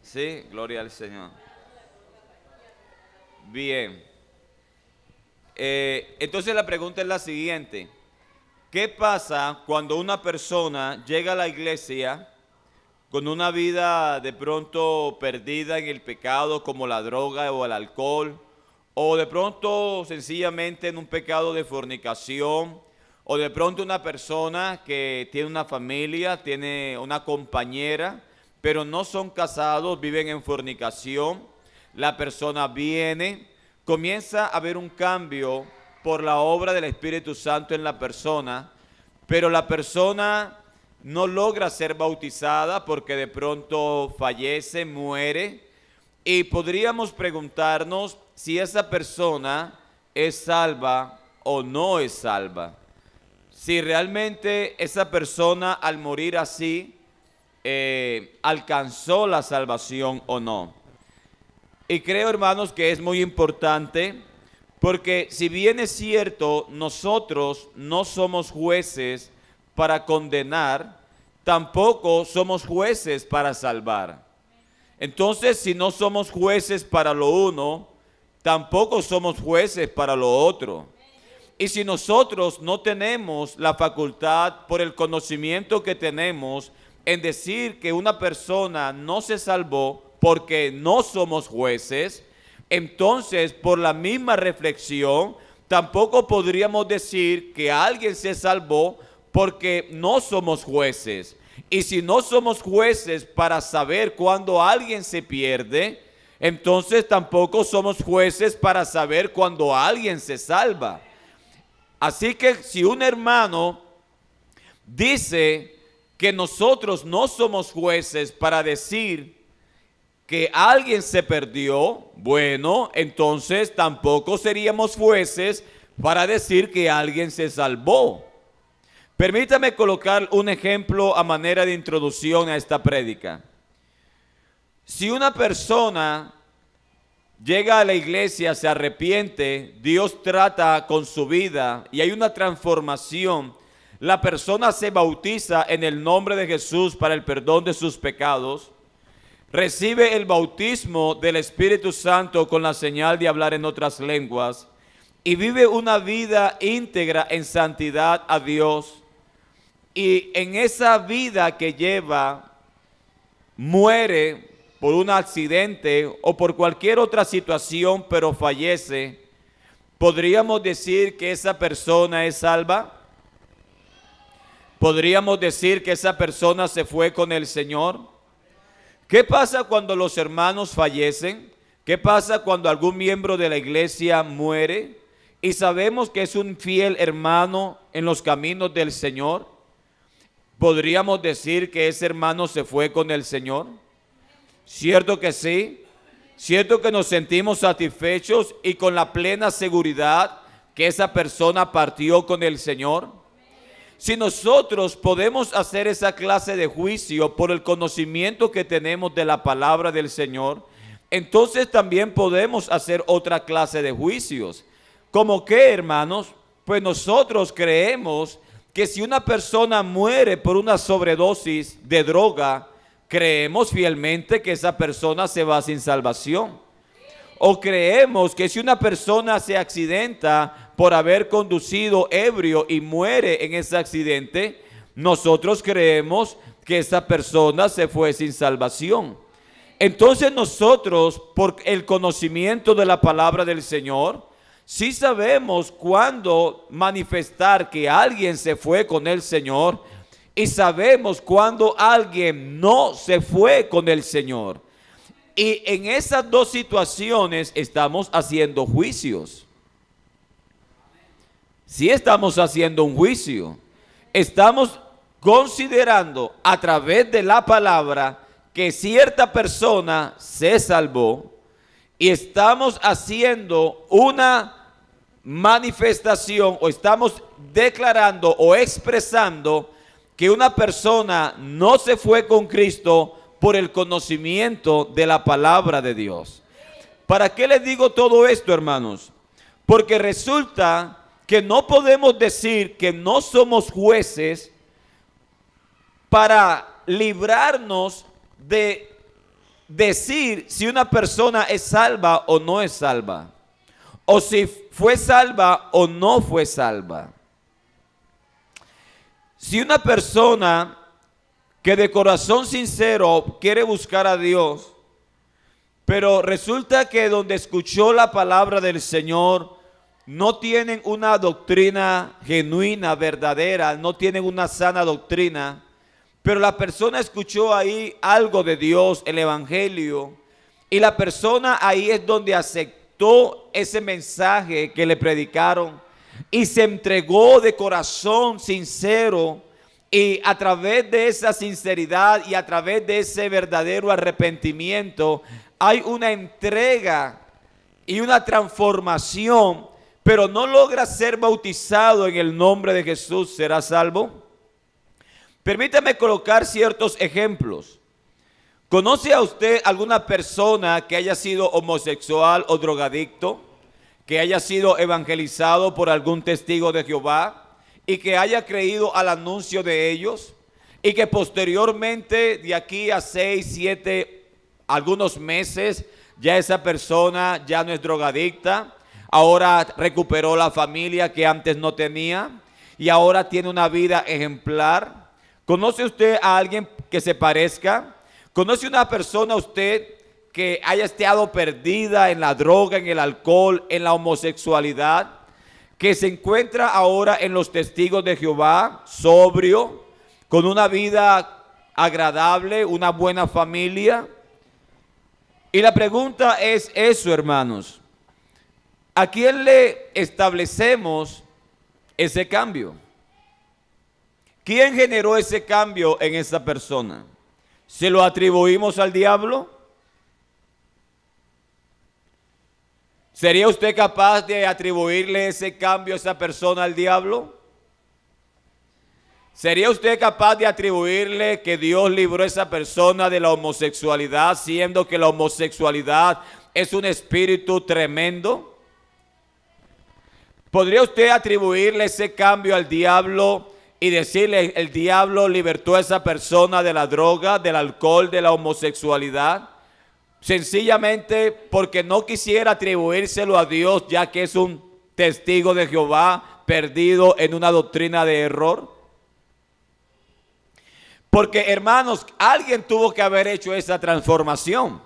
Sí, gloria al Señor. Bien. Entonces la pregunta es la siguiente. ¿Qué pasa cuando una persona llega a la iglesia con una vida de pronto perdida en el pecado como la droga o el alcohol, o de pronto sencillamente en un pecado de fornicación, o de pronto una persona que tiene una familia, tiene una compañera, pero no son casados, viven en fornicación? La persona viene, comienza a haber un cambio por la obra del Espíritu Santo en la persona, pero la persona no logra ser bautizada porque de pronto fallece, muere, y podríamos preguntarnos si esa persona es salva o no es salva. Si realmente esa persona al morir así alcanzó la salvación o no. Y creo, hermanos, que es muy importante porque si bien es cierto, nosotros no somos jueces para condenar, tampoco somos jueces para salvar. Entonces, si no somos jueces para lo uno, tampoco somos jueces para lo otro. Y si nosotros no tenemos la facultad por el conocimiento que tenemos en decir que una persona no se salvó porque no somos jueces, entonces por la misma reflexión tampoco podríamos decir que alguien se salvó porque no somos jueces. Y si no somos jueces para saber cuándo alguien se pierde, entonces tampoco somos jueces para saber cuándo alguien se salva. Así que si un hermano dice que nosotros no somos jueces para decir que alguien se perdió, bueno, entonces tampoco seríamos jueces para decir que alguien se salvó. Permítame colocar un ejemplo a manera de introducción a esta prédica. Si una persona llega a la iglesia, se arrepiente, Dios trata con su vida y hay una transformación, la persona se bautiza en el nombre de Jesús para el perdón de sus pecados, recibe el bautismo del Espíritu Santo con la señal de hablar en otras lenguas y vive una vida íntegra en santidad a Dios. Y en esa vida que lleva, muere por un accidente o por cualquier otra situación, pero fallece, ¿podríamos decir que esa persona es salva? ¿Podríamos decir que esa persona se fue con el Señor? ¿Qué pasa cuando los hermanos fallecen? ¿Qué pasa cuando algún miembro de la iglesia muere y sabemos que es un fiel hermano en los caminos del Señor? ¿Podríamos decir que ese hermano se fue con el Señor? ¿Cierto que sí? ¿Cierto que nos sentimos satisfechos y con la plena seguridad que esa persona partió con el Señor? Si nosotros podemos hacer esa clase de juicio por el conocimiento que tenemos de la palabra del Señor, entonces también podemos hacer otra clase de juicios. ¿Cómo qué, hermanos? Pues nosotros creemos que si una persona muere por una sobredosis de droga, creemos fielmente que esa persona se va sin salvación. O creemos que si una persona se accidenta por haber conducido ebrio y muere en ese accidente, nosotros creemos que esa persona se fue sin salvación. Entonces nosotros, por el conocimiento de la palabra del Señor, sí sabemos cuándo manifestar que alguien se fue con el Señor y sabemos cuándo alguien no se fue con el Señor. Y en esas dos situaciones estamos haciendo juicios. Sí estamos haciendo un juicio. Estamos considerando a través de la palabra que cierta persona se salvó y estamos haciendo una manifestación o estamos declarando o expresando que una persona no se fue con Cristo por el conocimiento de la palabra de Dios. ¿Para qué les digo todo esto, hermanos? Porque resulta que no podemos decir que no somos jueces para librarnos de decir si una persona es salva o no es salva, o si fue salva o no fue salva. Si una persona que de corazón sincero quiere buscar a Dios, pero resulta que donde escuchó la palabra del Señor no tienen una doctrina genuina, verdadera, no tienen una sana doctrina, pero la persona escuchó ahí algo de Dios, el Evangelio, y la persona ahí es donde aceptó ese mensaje que le predicaron y se entregó de corazón sincero, y a través de esa sinceridad y a través de ese verdadero arrepentimiento hay una entrega y una transformación, pero no logra ser bautizado en el nombre de Jesús, ¿será salvo? Permítame colocar ciertos ejemplos. ¿Conoce a usted alguna persona que haya sido homosexual o drogadicto, que haya sido evangelizado por algún testigo de Jehová y que haya creído al anuncio de ellos, y que posteriormente, de aquí a 6, 7, algunos meses, ya esa persona ya no es drogadicta, ahora recuperó la familia que antes no tenía y ahora tiene una vida ejemplar? ¿Conoce usted a alguien que se parezca? ¿Conoce una persona usted que haya estado perdida en la droga, en el alcohol, en la homosexualidad, que se encuentra ahora en los testigos de Jehová, sobrio, con una vida agradable, una buena familia? Y la pregunta es eso, hermanos: ¿a quién le establecemos ese cambio? ¿Quién generó ese cambio en esa persona? ¿Se lo atribuimos al diablo? ¿Sería usted capaz de atribuirle ese cambio a esa persona al diablo? ¿Sería usted capaz de atribuirle que Dios libró a esa persona de la homosexualidad, siendo que la homosexualidad es un espíritu tremendo? ¿Podría usted atribuirle ese cambio al diablo y decirle el diablo libertó a esa persona de la droga, del alcohol, de la homosexualidad? Sencillamente porque no quisiera atribuírselo a Dios, ya que es un testigo de Jehová perdido en una doctrina de error. Porque, hermanos, alguien tuvo que haber hecho esa transformación.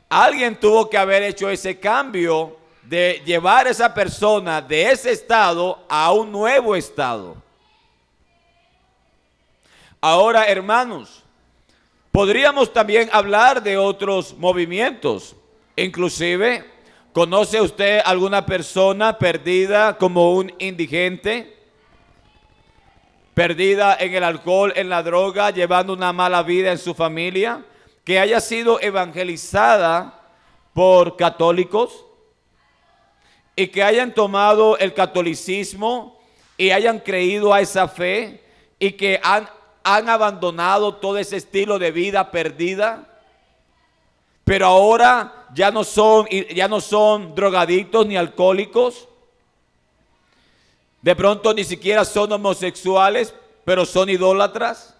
Alguien tuvo que haber hecho ese cambio de llevar a esa persona de ese estado a un nuevo estado. Ahora, hermanos, podríamos también hablar de otros movimientos. Inclusive, ¿conoce usted alguna persona perdida como un indigente? Perdida en el alcohol, en la droga, llevando una mala vida en su familia, que haya sido evangelizada por católicos y que hayan tomado el catolicismo y hayan creído a esa fe y que han abandonado todo ese estilo de vida perdida, pero ahora ya no son drogadictos ni alcohólicos? De pronto ni siquiera son homosexuales, pero son idólatras.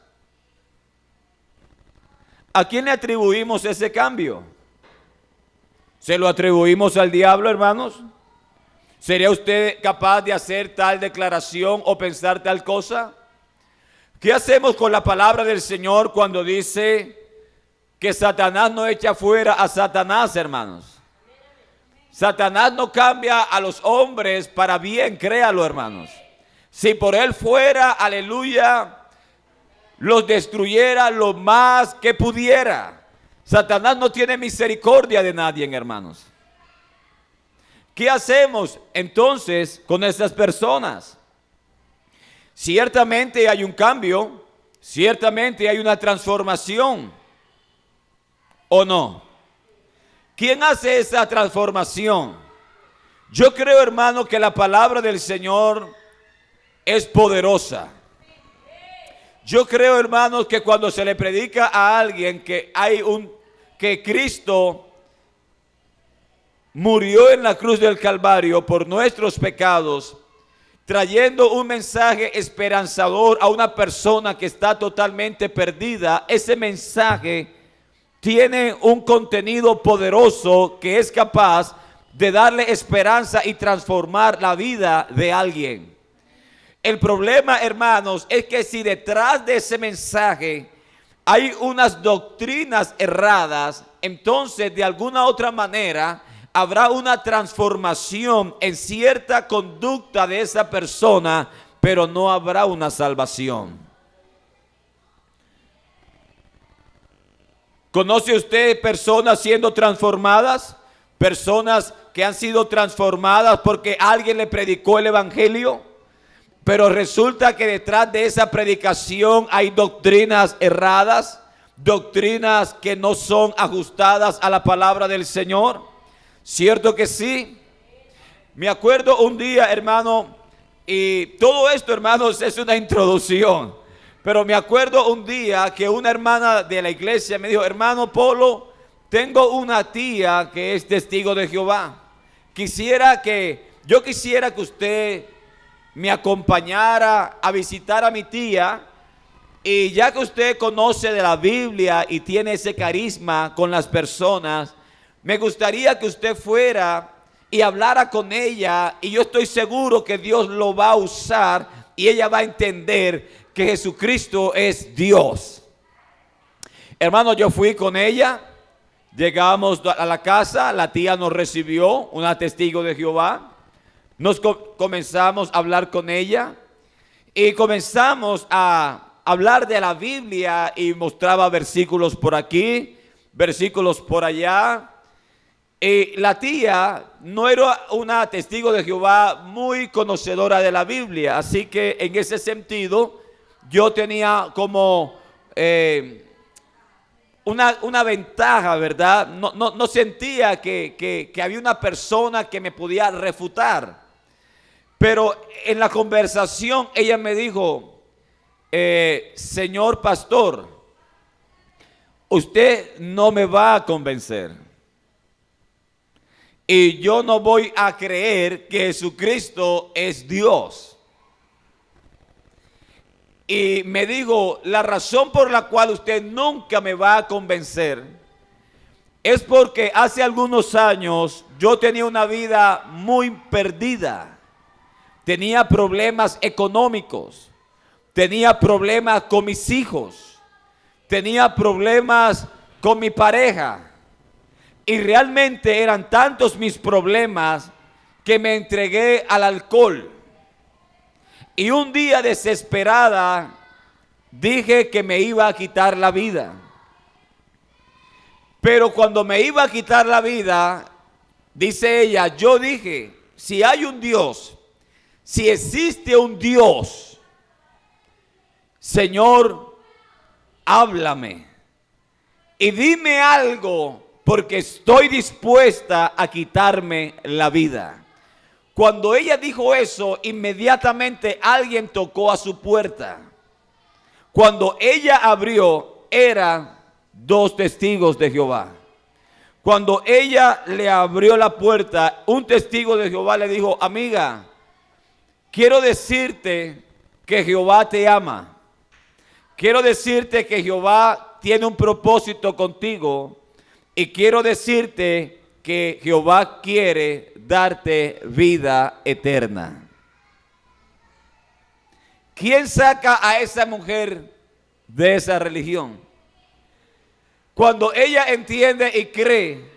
¿A quién le atribuimos ese cambio? ¿Se lo atribuimos al diablo, hermanos? ¿Sería usted capaz de hacer tal declaración o pensar tal cosa? ¿Qué hacemos con la palabra del Señor cuando dice que Satanás no echa fuera a Satanás, hermanos? Satanás no cambia a los hombres para bien, créalo, hermanos. Si por él fuera, aleluya, los destruyera lo más que pudiera. Satanás no tiene misericordia de nadie, hermanos. ¿Qué hacemos entonces con estas personas? Ciertamente hay un cambio, ciertamente hay una transformación, ¿o no? ¿Quién hace esa transformación? Yo creo, hermano, que la palabra del Señor es poderosa. Yo creo, hermanos, que cuando se le predica a alguien que Cristo murió en la cruz del Calvario por nuestros pecados, trayendo un mensaje esperanzador a una persona que está totalmente perdida, ese mensaje tienen un contenido poderoso que es capaz de darle esperanza y transformar la vida de alguien. El problema, hermanos, es que si detrás de ese mensaje hay unas doctrinas erradas, entonces de alguna otra manera habrá una transformación en cierta conducta de esa persona, pero no habrá una salvación. ¿Conoce usted personas siendo transformadas? Personas que han sido transformadas porque alguien le predicó el evangelio, pero resulta que detrás de esa predicación hay doctrinas erradas, doctrinas que no son ajustadas a la palabra del Señor. ¿Cierto que sí? Me acuerdo un día, hermano, y todo esto, hermanos, es una introducción. Pero me acuerdo un día que una hermana de la iglesia me dijo: hermano Polo, tengo una tía que es testigo de Jehová. Yo quisiera que usted me acompañara a visitar a mi tía. Y ya que usted conoce de la Biblia y tiene ese carisma con las personas, me gustaría que usted fuera y hablara con ella. Y yo estoy seguro que Dios lo va a usar y ella va a entender que Jesucristo es Dios. Hermano, yo fui con ella, llegamos a la casa, la tía nos recibió, una testigo de Jehová. Comenzamos a hablar con ella y comenzamos a hablar de la Biblia y mostraba versículos por aquí, versículos por allá. Y la tía no era una testigo de Jehová muy conocedora de la Biblia, así que en ese sentido yo tenía como una ventaja, ¿verdad? No sentía que había una persona que me podía refutar. Pero en la conversación ella me dijo: señor pastor, usted no me va a convencer. Y yo no voy a creer que Jesucristo es Dios. Y me dijo: la razón por la cual usted nunca me va a convencer es porque hace algunos años yo tenía una vida muy perdida. Tenía problemas económicos, tenía problemas con mis hijos, tenía problemas con mi pareja. Y realmente eran tantos mis problemas que me entregué al alcohol. Y un día desesperada dije que me iba a quitar la vida. Pero cuando me iba a quitar la vida, dice ella, yo dije: si hay un Dios, si existe un Dios, Señor, háblame y dime algo, porque estoy dispuesta a quitarme la vida. Cuando ella dijo eso, inmediatamente alguien tocó a su puerta. Cuando ella abrió, eran dos testigos de Jehová. Cuando ella le abrió la puerta, un testigo de Jehová le dijo: amiga, quiero decirte que Jehová te ama. Quiero decirte que Jehová tiene un propósito contigo. Y quiero decirte que Jehová quiere darte vida eterna. ¿Quién saca a esa mujer de esa religión? Cuando ella entiende y cree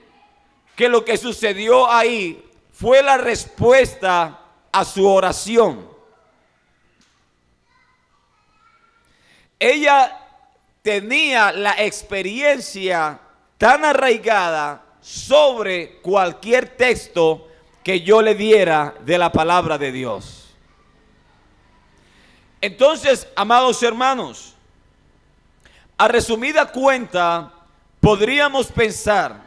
que lo que sucedió ahí fue la respuesta a su oración. Ella tenía la experiencia tan arraigada sobre cualquier texto que yo le diera de la palabra de Dios. Entonces, amados hermanos, a resumida cuenta, podríamos pensar: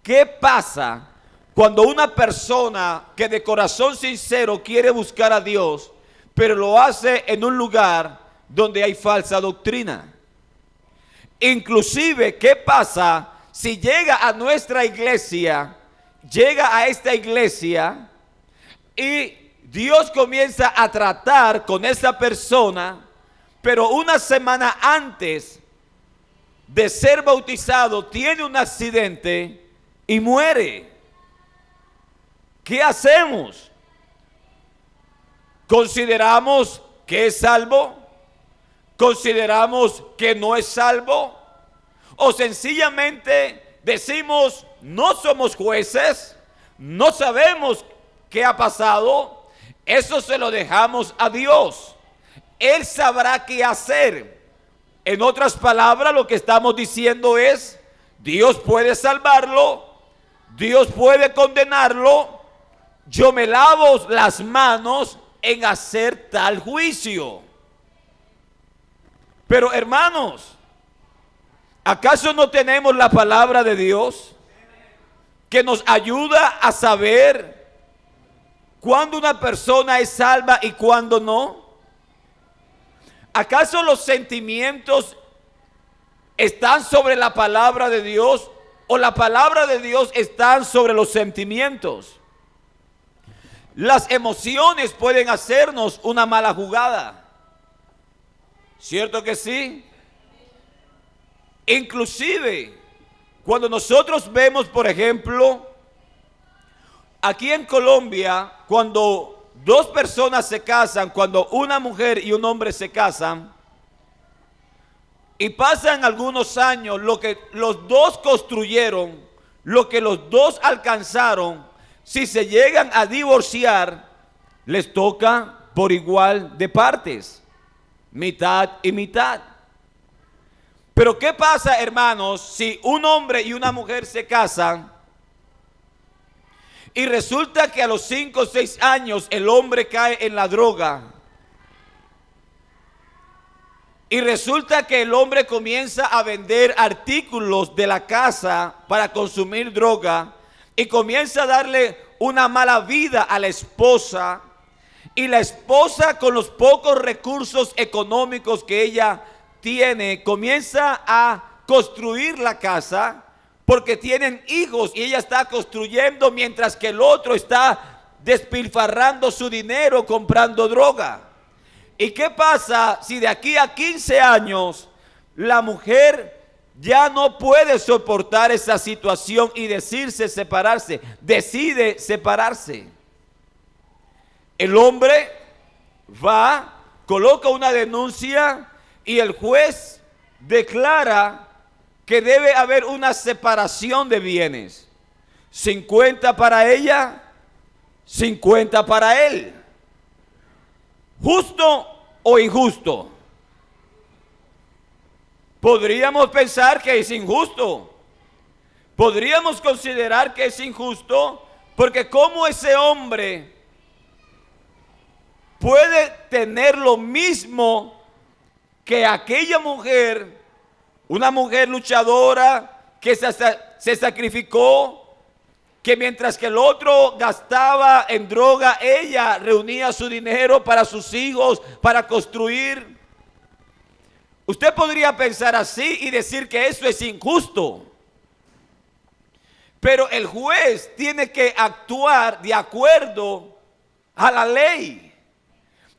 ¿qué pasa cuando una persona que de corazón sincero quiere buscar a Dios, pero lo hace en un lugar donde hay falsa doctrina? Inclusive, ¿qué pasa si llega a nuestra iglesia, llega a esta iglesia y Dios comienza a tratar con esa persona, pero una semana antes de ser bautizado tiene un accidente y muere. ¿Qué hacemos? ¿Consideramos que es salvo? ¿Consideramos que no es salvo? ¿O sencillamente decimos, no somos jueces, no sabemos qué ha pasado? Eso se lo dejamos a Dios. Él sabrá qué hacer. En otras palabras, lo que estamos diciendo es, Dios puede salvarlo, Dios puede condenarlo, yo me lavo las manos en hacer tal juicio. Pero hermanos, ¿acaso no tenemos la palabra de Dios que nos ayuda a saber cuándo una persona es salva y cuándo no? ¿Acaso los sentimientos están sobre la palabra de Dios o la palabra de Dios está sobre los sentimientos? Las emociones pueden hacernos una mala jugada. ¿Cierto que sí? Inclusive, cuando nosotros vemos, por ejemplo, aquí en Colombia, cuando dos personas se casan, cuando una mujer y un hombre se casan, y pasan algunos años, lo que los dos construyeron, lo que los dos alcanzaron, si se llegan a divorciar, les toca por igual de partes, mitad y mitad. Pero ¿qué pasa, hermanos, si un hombre y una mujer se casan y resulta que a los 5 o 6 años el hombre cae en la droga? Y resulta que el hombre comienza a vender artículos de la casa para consumir droga y comienza a darle una mala vida a la esposa. Y la esposa, con los pocos recursos económicos que ella tiene, comienza a construir la casa porque tienen hijos y ella está construyendo mientras que el otro está despilfarrando su dinero comprando droga. ¿Y qué pasa si de aquí a 15 años la mujer ya no puede soportar esa situación y decide separarse? El hombre va, coloca una denuncia y el juez declara que debe haber una separación de bienes. 50 para ella, 50 para él. ¿Justo o injusto? Podríamos pensar que es injusto. Podríamos considerar que es injusto porque ¿cómo ese hombre puede tener lo mismo que aquella mujer, una mujer luchadora que se sacrificó, que mientras que el otro gastaba en droga, ella reunía su dinero para sus hijos, para construir? Usted podría pensar así y decir que eso es injusto. Pero el juez tiene que actuar de acuerdo a la ley.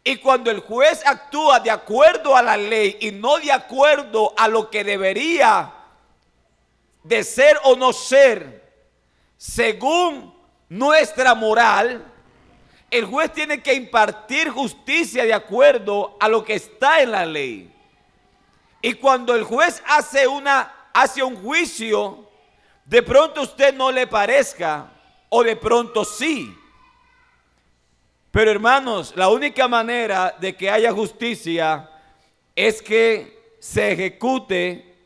Y cuando el juez actúa de acuerdo a la ley y no de acuerdo a lo que debería de ser o no ser, según nuestra moral, el juez tiene que impartir justicia de acuerdo a lo que está en la ley. Y cuando el juez hace un juicio, de pronto a usted no le parezca, o de pronto sí. Pero hermanos, la única manera de que haya justicia es que se ejecute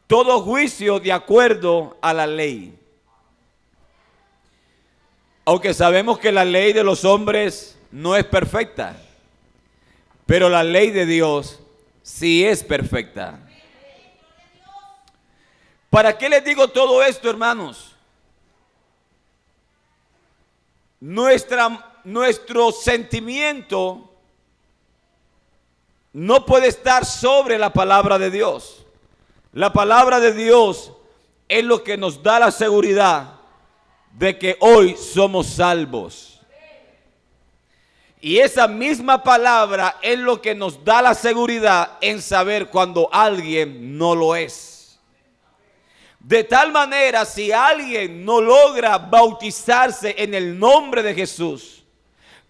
todo juicio de acuerdo a la ley. Aunque sabemos que la ley de los hombres no es perfecta, pero la ley de Dios sí es perfecta. ¿Para qué les digo todo esto, hermanos? Nuestro sentimiento no puede estar sobre la palabra de Dios. La palabra de Dios es lo que nos da la seguridad de que hoy somos salvos. Y esa misma palabra es lo que nos da la seguridad en saber cuando alguien no lo es. De tal manera, si alguien no logra bautizarse en el nombre de Jesús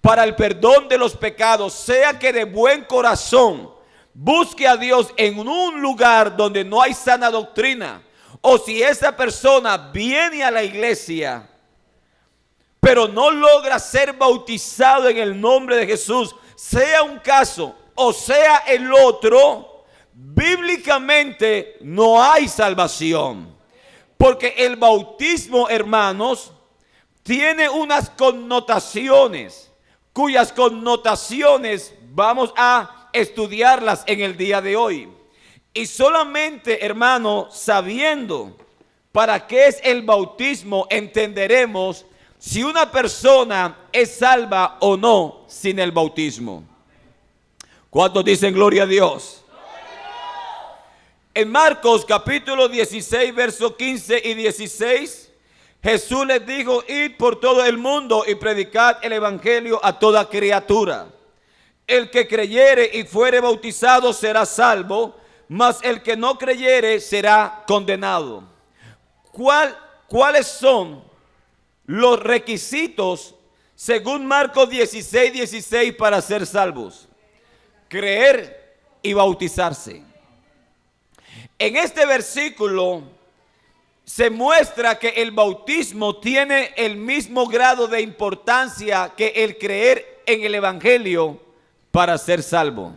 para el perdón de los pecados, sea que de buen corazón busque a Dios en un lugar donde no hay sana doctrina, o si esa persona viene a la iglesia, pero no logra ser bautizado en el nombre de Jesús, sea un caso o sea el otro, bíblicamente no hay salvación. Porque el bautismo, hermanos, tiene unas connotaciones, cuyas connotaciones vamos a estudiarlas en el día de hoy. Y solamente, hermano, sabiendo para qué es el bautismo, entenderemos si una persona es salva o no sin el bautismo. ¿Cuántos dicen gloria a Dios? En Marcos capítulo 16, versos 15 y 16, Jesús les dijo: id por todo el mundo y predicad el evangelio a toda criatura. El que creyere y fuere bautizado será salvo, mas el que no creyere será condenado. ¿Cuáles son los requisitos según Marcos 16, 16 para ser salvos? Creer y bautizarse. En este versículo se muestra que el bautismo tiene el mismo grado de importancia que el creer en el evangelio para ser salvo.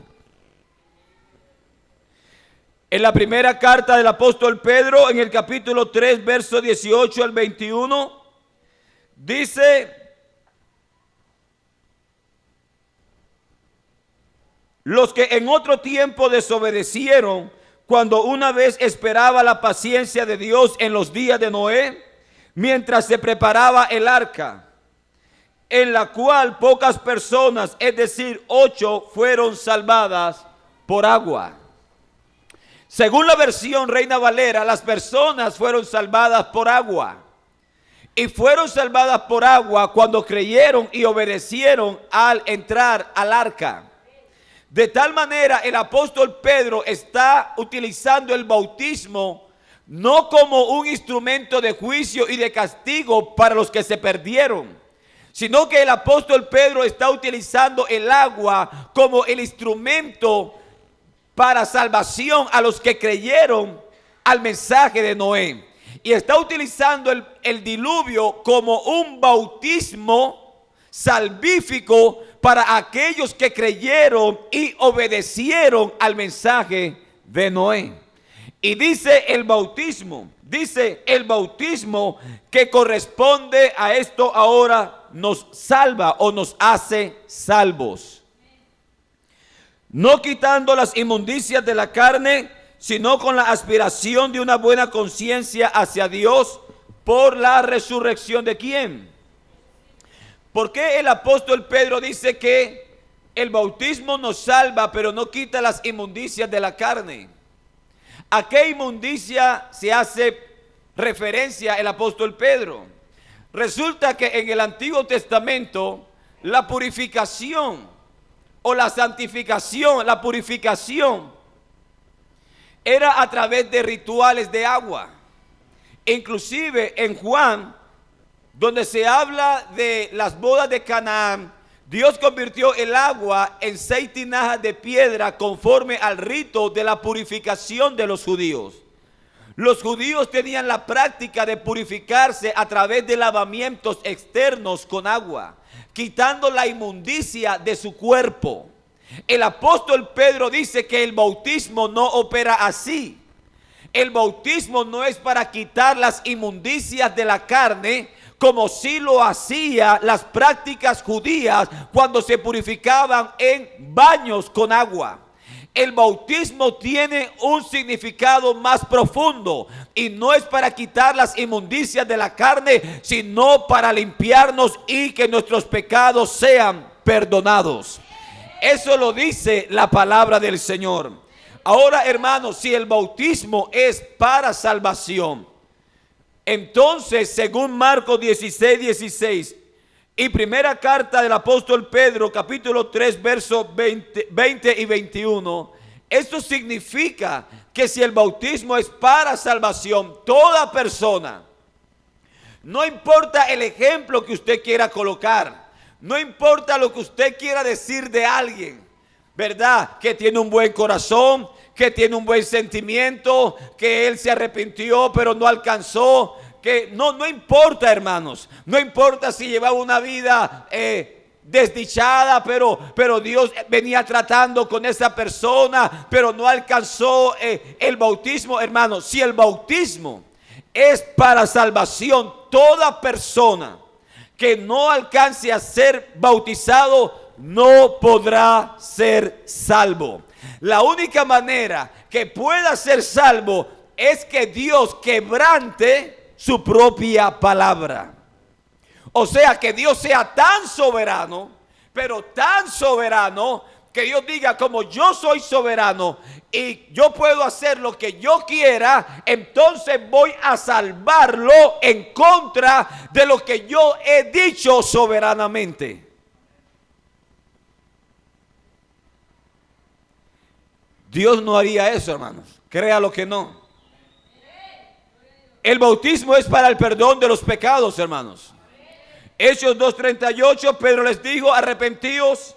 En la primera carta del apóstol Pedro, en el capítulo 3, verso 18 al 21, dice: los que en otro tiempo desobedecieron, cuando una vez esperaba la paciencia de Dios en los días de Noé, mientras se preparaba el arca, en la cual pocas personas, es decir, 8, fueron salvadas por agua. Según la versión Reina Valera, las personas fueron salvadas por agua. Y fueron salvadas por agua cuando creyeron y obedecieron al entrar al arca. De tal manera, el apóstol Pedro está utilizando el bautismo no como un instrumento de juicio y de castigo para los que se perdieron, sino que el apóstol Pedro está utilizando el agua como el instrumento para salvación a los que creyeron al mensaje de Noé. Y está utilizando el diluvio como un bautismo salvífico para aquellos que creyeron y obedecieron al mensaje de Noé. Y dice el bautismo que corresponde a esto ahora nos salva o nos hace salvos. No quitando las inmundicias de la carne, sino con la aspiración de una buena conciencia hacia Dios por la resurrección de ¿quién? ¿Por qué el apóstol Pedro dice que el bautismo nos salva, pero no quita las inmundicias de la carne? ¿A qué inmundicia se hace referencia el apóstol Pedro? Resulta que en el Antiguo Testamento la purificación o la santificación, la purificación era a través de rituales de agua. Inclusive en Juan, donde se habla de las bodas de Canaán, Dios convirtió el agua en 6 tinajas de piedra conforme al rito de la purificación de los judíos. Los judíos tenían la práctica de purificarse a través de lavamientos externos con agua, quitando la inmundicia de su cuerpo. El apóstol Pedro dice que el bautismo no opera así. El bautismo no es para quitar las inmundicias de la carne, como si lo hacía las prácticas judías cuando se purificaban en baños con agua. El bautismo tiene un significado más profundo y no es para quitar las inmundicias de la carne, sino para limpiarnos y que nuestros pecados sean perdonados. Eso lo dice la palabra del Señor. Ahora, hermanos, si el bautismo es para salvación, entonces, según Marcos 16, 16 y primera carta del apóstol Pedro, capítulo 3, versos 20 y 21, Esto significa que si el bautismo es para salvación, toda persona, no importa el ejemplo que usted quiera colocar, no importa lo que usted quiera decir de alguien, ¿verdad? Que tiene un buen corazón, que tiene un buen sentimiento, que él se arrepintió pero no alcanzó, que no importa, hermanos, no importa si llevaba una vida desdichada, pero Dios venía tratando con esa persona, pero no alcanzó el bautismo, hermanos. Si el bautismo es para salvación, toda persona que no alcance a ser bautizado no podrá ser salvo. La única manera que pueda ser salvo es que Dios quebrante su propia palabra. O sea, que Dios sea tan soberano, pero tan soberano, que Dios diga, como yo soy soberano y yo puedo hacer lo que yo quiera, entonces voy a salvarlo en contra de lo que yo he dicho soberanamente. Dios no haría eso, hermanos. Créalo que no. El bautismo es para el perdón de los pecados, hermanos. Hechos 2:38, Pedro les dijo, arrepentíos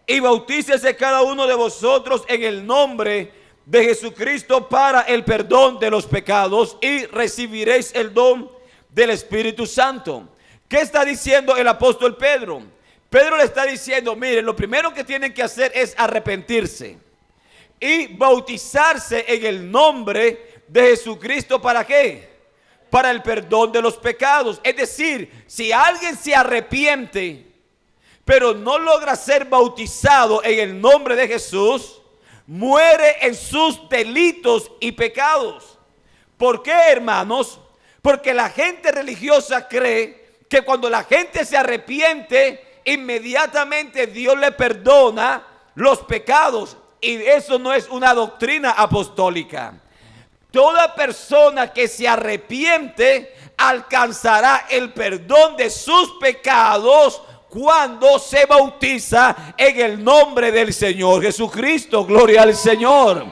y bautícese cada uno de vosotros en el nombre de Jesucristo para el perdón de los pecados y recibiréis el don del Espíritu Santo. ¿Qué está diciendo el apóstol Pedro? Pedro le está diciendo, miren, lo primero que tienen que hacer es arrepentirse y bautizarse en el nombre de Jesucristo. ¿Para qué? Para el perdón de los pecados. Es decir, si alguien se arrepiente pero no logra ser bautizado en el nombre de Jesús, muere en sus delitos y pecados. ¿Por qué, hermanos? Porque la gente religiosa cree que cuando la gente se arrepiente, inmediatamente Dios le perdona los pecados. Y eso no es una doctrina apostólica. Toda persona que se arrepiente alcanzará el perdón de sus pecados cuando se bautiza en el nombre del Señor Jesucristo. Gloria al Señor.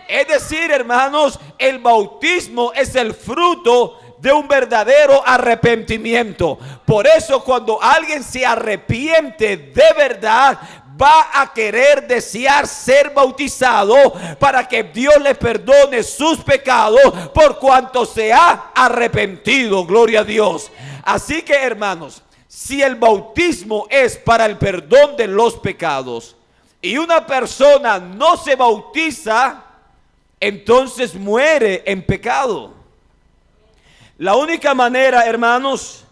Es decir, hermanos, el bautismo es el fruto de un verdadero arrepentimiento. Por eso cuando alguien se arrepiente de verdad, va a querer desear ser bautizado para que Dios le perdone sus pecados por cuanto se ha arrepentido. Gloria a Dios. Así que, hermanos, si el bautismo es para el perdón de los pecados y una persona no se bautiza, entonces muere en pecado. La única manera, hermanos,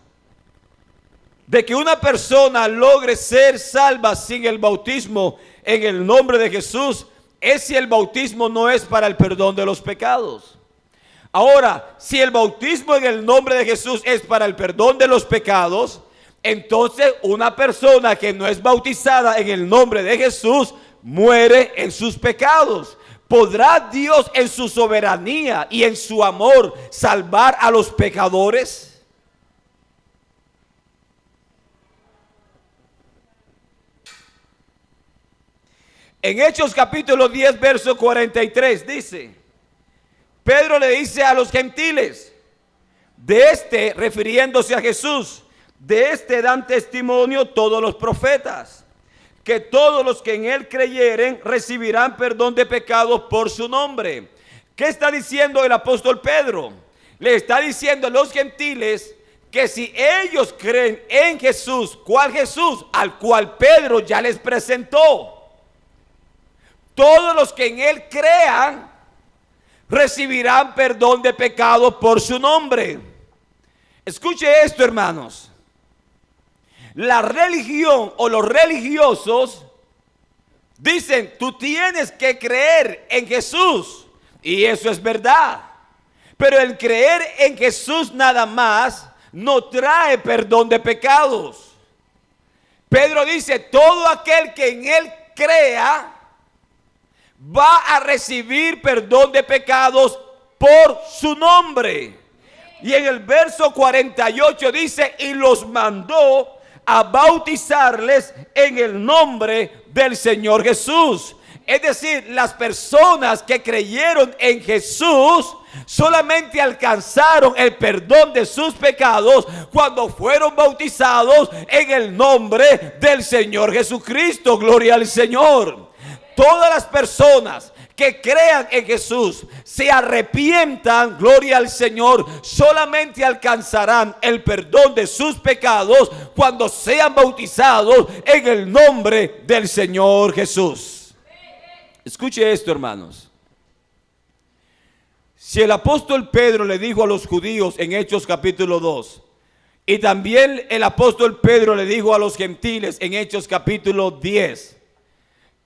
de que una persona logre ser salva sin el bautismo en el nombre de Jesús es si el bautismo no es para el perdón de los pecados. Ahora, si el bautismo en el nombre de Jesús es para el perdón de los pecados, entonces una persona que no es bautizada en el nombre de Jesús muere en sus pecados. ¿Podrá Dios en su soberanía y en su amor salvar a los pecadores? En Hechos capítulo 10, verso 43 dice, Pedro le dice a los gentiles, de este, refiriéndose a Jesús, de este dan testimonio todos los profetas, que todos los que en él creyeren recibirán perdón de pecados por su nombre. ¿Qué está diciendo el apóstol Pedro? Le está diciendo a los gentiles que si ellos creen en Jesús, ¿cuál Jesús? Al cual Pedro ya les presentó. Todos los que en él crean recibirán perdón de pecados por su nombre. Escuche esto, hermanos. La religión o los religiosos dicen, tú tienes que creer en Jesús. Y eso es verdad. Pero el creer en Jesús nada más no trae perdón de pecados. Pedro dice, todo aquel que en él crea va a recibir perdón de pecados por su nombre. Y en el verso 48 dice, y los mandó a bautizarles en el nombre del Señor Jesús. Es decir, las personas que creyeron en Jesús solamente alcanzaron el perdón de sus pecados cuando fueron bautizados en el nombre del Señor Jesucristo. Gloria al Señor. Todas las personas que crean en Jesús, se arrepientan, gloria al Señor, solamente alcanzarán el perdón de sus pecados cuando sean bautizados en el nombre del Señor Jesús. Escuche esto, hermanos. Si el apóstol Pedro le dijo a los judíos en Hechos capítulo 2, y también el apóstol Pedro le dijo a los gentiles en Hechos capítulo 10,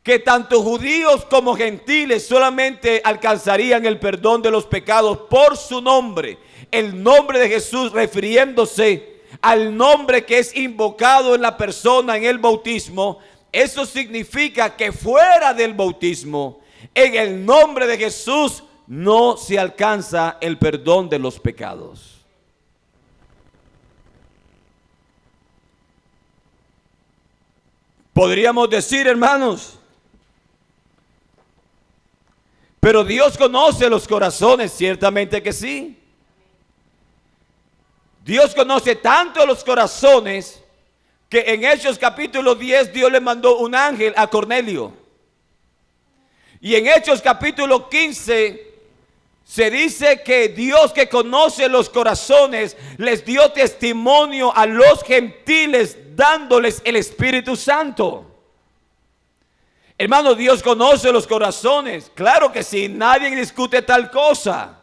que tanto judíos como gentiles solamente alcanzarían el perdón de los pecados por su nombre, el nombre de Jesús, refiriéndose al nombre que es invocado en la persona en el bautismo. Eso significa que fuera del bautismo, en el nombre de Jesús, no se alcanza el perdón de los pecados. Podríamos decir, hermanos, pero Dios conoce los corazones, ciertamente que sí. Dios conoce tanto los corazones que en Hechos capítulo 10 Dios le mandó un ángel a Cornelio. Y en Hechos capítulo 15 se dice que Dios, que conoce los corazones, les dio testimonio a los gentiles dándoles el Espíritu Santo. Hermano, Dios conoce los corazones. Claro que sí, nadie discute tal cosa.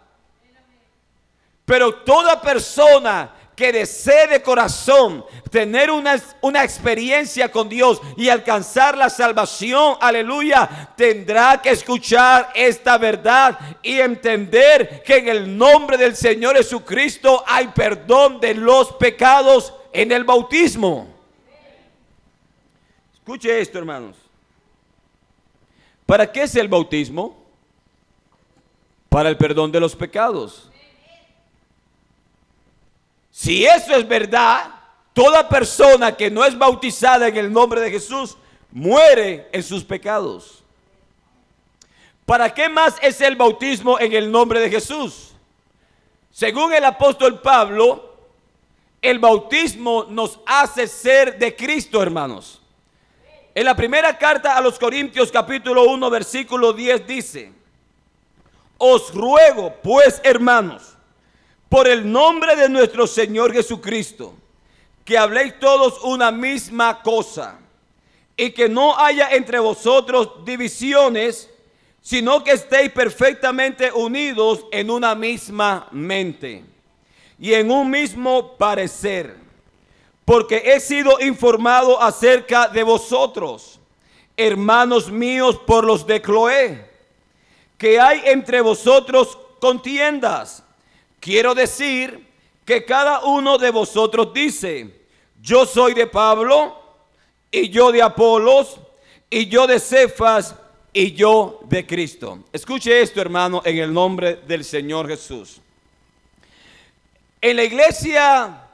Pero toda persona que desee de corazón tener una experiencia con Dios y alcanzar la salvación, aleluya, tendrá que escuchar esta verdad y entender que en el nombre del Señor Jesucristo hay perdón de los pecados en el bautismo. Escuche esto, hermanos. ¿Para qué es el bautismo? Para el perdón de los pecados. Si eso es verdad, toda persona que no es bautizada en el nombre de Jesús muere en sus pecados. ¿Para qué más es el bautismo en el nombre de Jesús? Según el apóstol Pablo, el bautismo nos hace ser de Cristo, hermanos. En la primera carta a los Corintios capítulo 1 versículo 10 dice: os ruego pues, hermanos, por el nombre de nuestro Señor Jesucristo, que habléis todos una misma cosa, y que no haya entre vosotros divisiones, sino que estéis perfectamente unidos en una misma mente y en un mismo parecer. Porque he sido informado acerca de vosotros, hermanos míos, por los de Cloé, que hay entre vosotros contiendas. Quiero decir que cada uno de vosotros dice: yo soy de Pablo, y yo de Apolos, y yo de Cefas, y yo de Cristo. Escuche esto, hermano, en el nombre del Señor Jesús. En la iglesia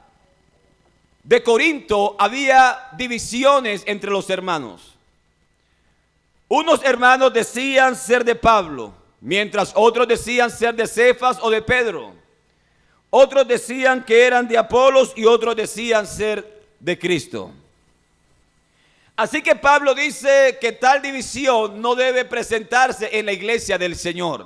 de Corinto había divisiones entre los hermanos. Unos hermanos decían ser de Pablo, mientras otros decían ser de Cefas o de Pedro. Otros decían que eran de Apolos y otros decían ser de Cristo. Así que Pablo dice que tal división no debe presentarse en la iglesia del Señor.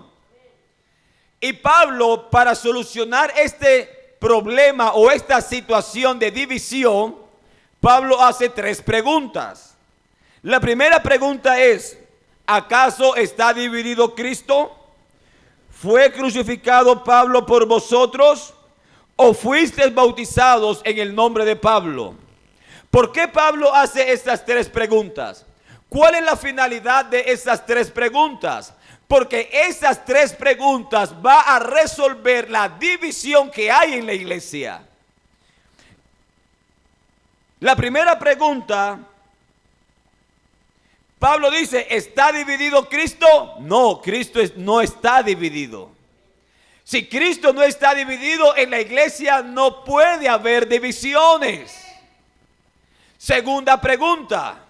Y Pablo, para solucionar este problema o esta situación de división, Pablo hace tres preguntas. La primera pregunta es: ¿acaso está dividido Cristo? ¿Fue crucificado Pablo por vosotros? ¿O fuisteis bautizados en el nombre de Pablo? ¿Por qué Pablo hace estas tres preguntas? ¿Cuál es la finalidad de esas tres preguntas? Porque esas tres preguntas va a resolver la división que hay en la iglesia. La primera pregunta, Pablo dice: ¿está dividido Cristo? No, Cristo no está dividido. Si Cristo no está dividido, en la iglesia no puede haber divisiones. Segunda pregunta: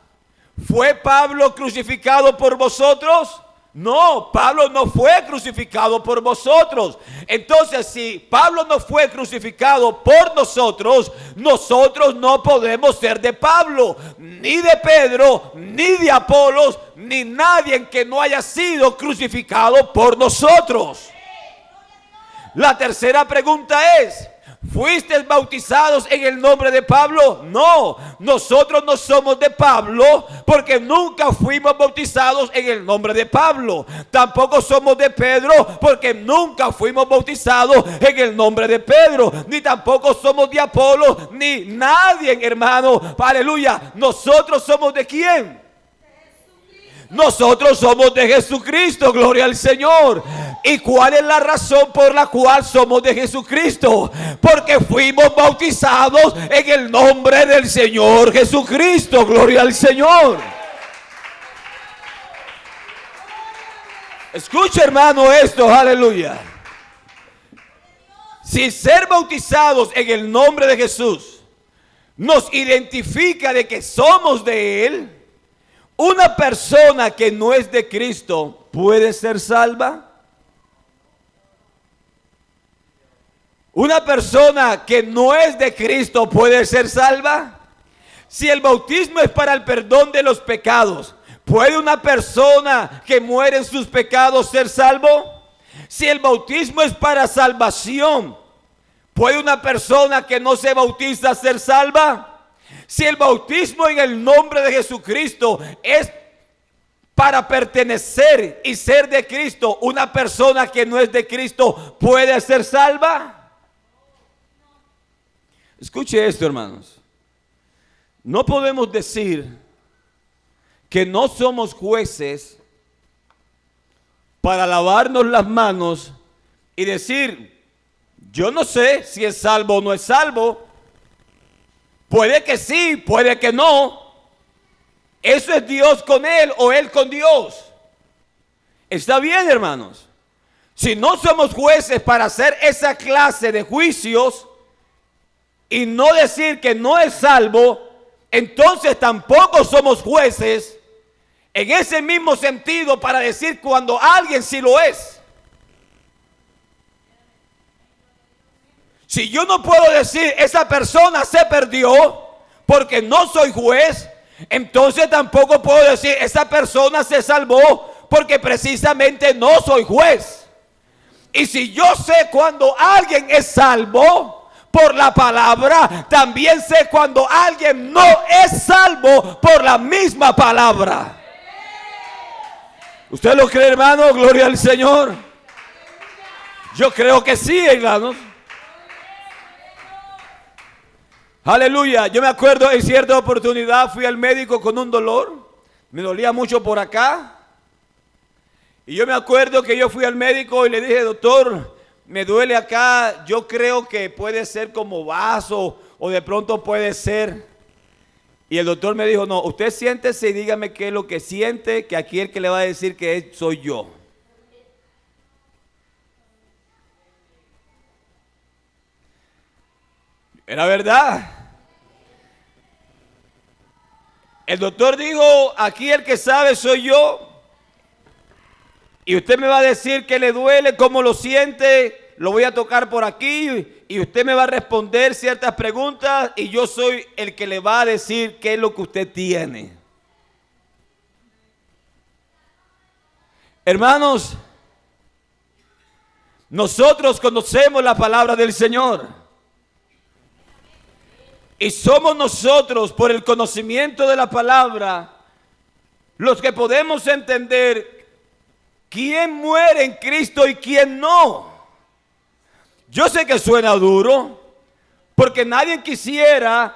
¿Fue Pablo crucificado por vosotros? No, Pablo no fue crucificado por vosotros. Entonces, si Pablo no fue crucificado por nosotros, nosotros no podemos ser de Pablo, ni de Pedro, ni de Apolos, ni nadie que no haya sido crucificado por nosotros. La tercera pregunta es: ¿fuisteis bautizados en el nombre de Pablo? No, nosotros no somos de Pablo porque nunca fuimos bautizados en el nombre de Pablo. Tampoco somos de Pedro porque nunca fuimos bautizados en el nombre de Pedro. Ni tampoco somos de Apolo, ni nadie, hermano. Aleluya. ¿Nosotros somos de quién? Nosotros somos de Jesucristo, gloria al Señor. ¿Y cuál es la razón por la cual somos de Jesucristo? Porque fuimos bautizados en el nombre del Señor Jesucristo, gloria al Señor. Escucha, hermano, esto, aleluya. Si ser bautizados en el nombre de Jesús nos identifica de que somos de Él, ¿una persona que no es de Cristo puede ser salva? ¿Una persona que no es de Cristo puede ser salva? Si el bautismo es para el perdón de los pecados, ¿puede una persona que muere en sus pecados ser salvo? Si el bautismo es para salvación, ¿puede una persona que no se bautiza ser salva? Si el bautismo en el nombre de Jesucristo es para pertenecer y ser de Cristo, ¿una persona que no es de Cristo puede ser salva? Escuche esto, hermanos. No podemos decir que no somos jueces para lavarnos las manos y decir: yo no sé si es salvo o no es salvo. Puede que sí, puede que no. Eso es Dios con él o él con Dios. Está bien, hermanos. Si no somos jueces para hacer esa clase de juicios y no decir que no es salvo, entonces tampoco somos jueces en ese mismo sentido para decir cuando alguien sí lo es. Si yo no puedo decir esa persona se perdió porque no soy juez, entonces tampoco puedo decir esa persona se salvó porque precisamente no soy juez. Y si yo sé cuando alguien es salvo por la palabra, también sé cuando alguien no es salvo por la misma palabra. ¿Usted lo cree, hermano? Gloria al Señor. Yo creo que sí, hermanos. Aleluya. Yo me acuerdo en cierta oportunidad fui al médico con un dolor. Me dolía mucho por acá. Y yo me acuerdo que yo fui al médico y le dije: doctor, me duele acá. Yo creo que puede ser como vaso o de pronto puede ser. Y el doctor me dijo: no, usted siéntese y dígame qué es lo que siente, que aquí el que le va a decir que es, soy yo. Era verdad. El doctor dijo: aquí el que sabe soy yo. Y usted me va a decir qué le duele, cómo lo siente. Lo voy a tocar por aquí y usted me va a responder ciertas preguntas y yo soy el que le va a decir qué es lo que usted tiene. Hermanos, nosotros conocemos la palabra del Señor. Y somos nosotros, por el conocimiento de la palabra, los que podemos entender quién muere en Cristo y quién no. Yo sé que suena duro, porque nadie quisiera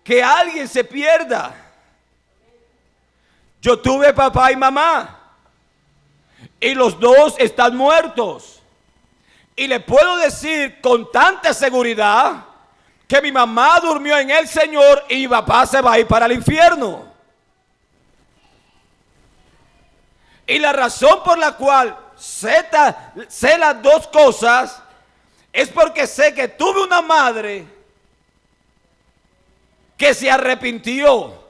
que alguien se pierda. Yo tuve papá y mamá, y los dos están muertos. Y le puedo decir con tanta seguridad que mi mamá durmió en el Señor y mi papá se va a ir para el infierno. Y la razón por la cual sé las dos cosas es porque sé que tuve una madre que se arrepintió,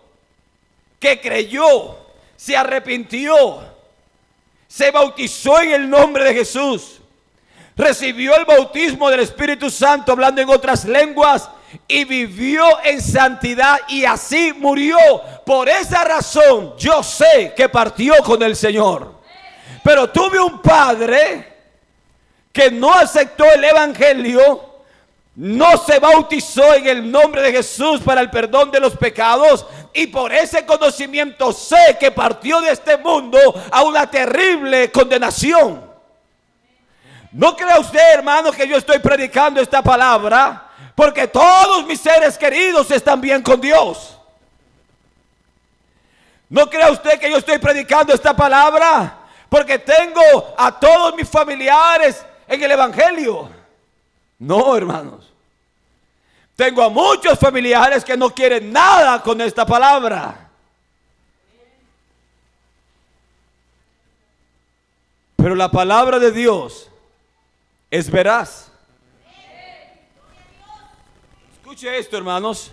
que creyó, se arrepintió, se bautizó en el nombre de Jesús, recibió el bautismo del Espíritu Santo hablando en otras lenguas y vivió en santidad y así murió. Por esa razón yo sé que partió con el Señor. Pero tuve un padre que no aceptó el evangelio, no se bautizó en el nombre de Jesús para el perdón de los pecados, y por ese conocimiento sé que partió de este mundo a una terrible condenación. No crea usted, hermano, que yo estoy predicando esta palabra porque todos mis seres queridos están bien con Dios. No crea usted que yo estoy predicando esta palabra porque tengo a todos mis familiares en el evangelio. No, hermanos. Tengo a muchos familiares que no quieren nada con esta palabra. Pero la palabra de Dios es veraz. Escuche esto, hermanos.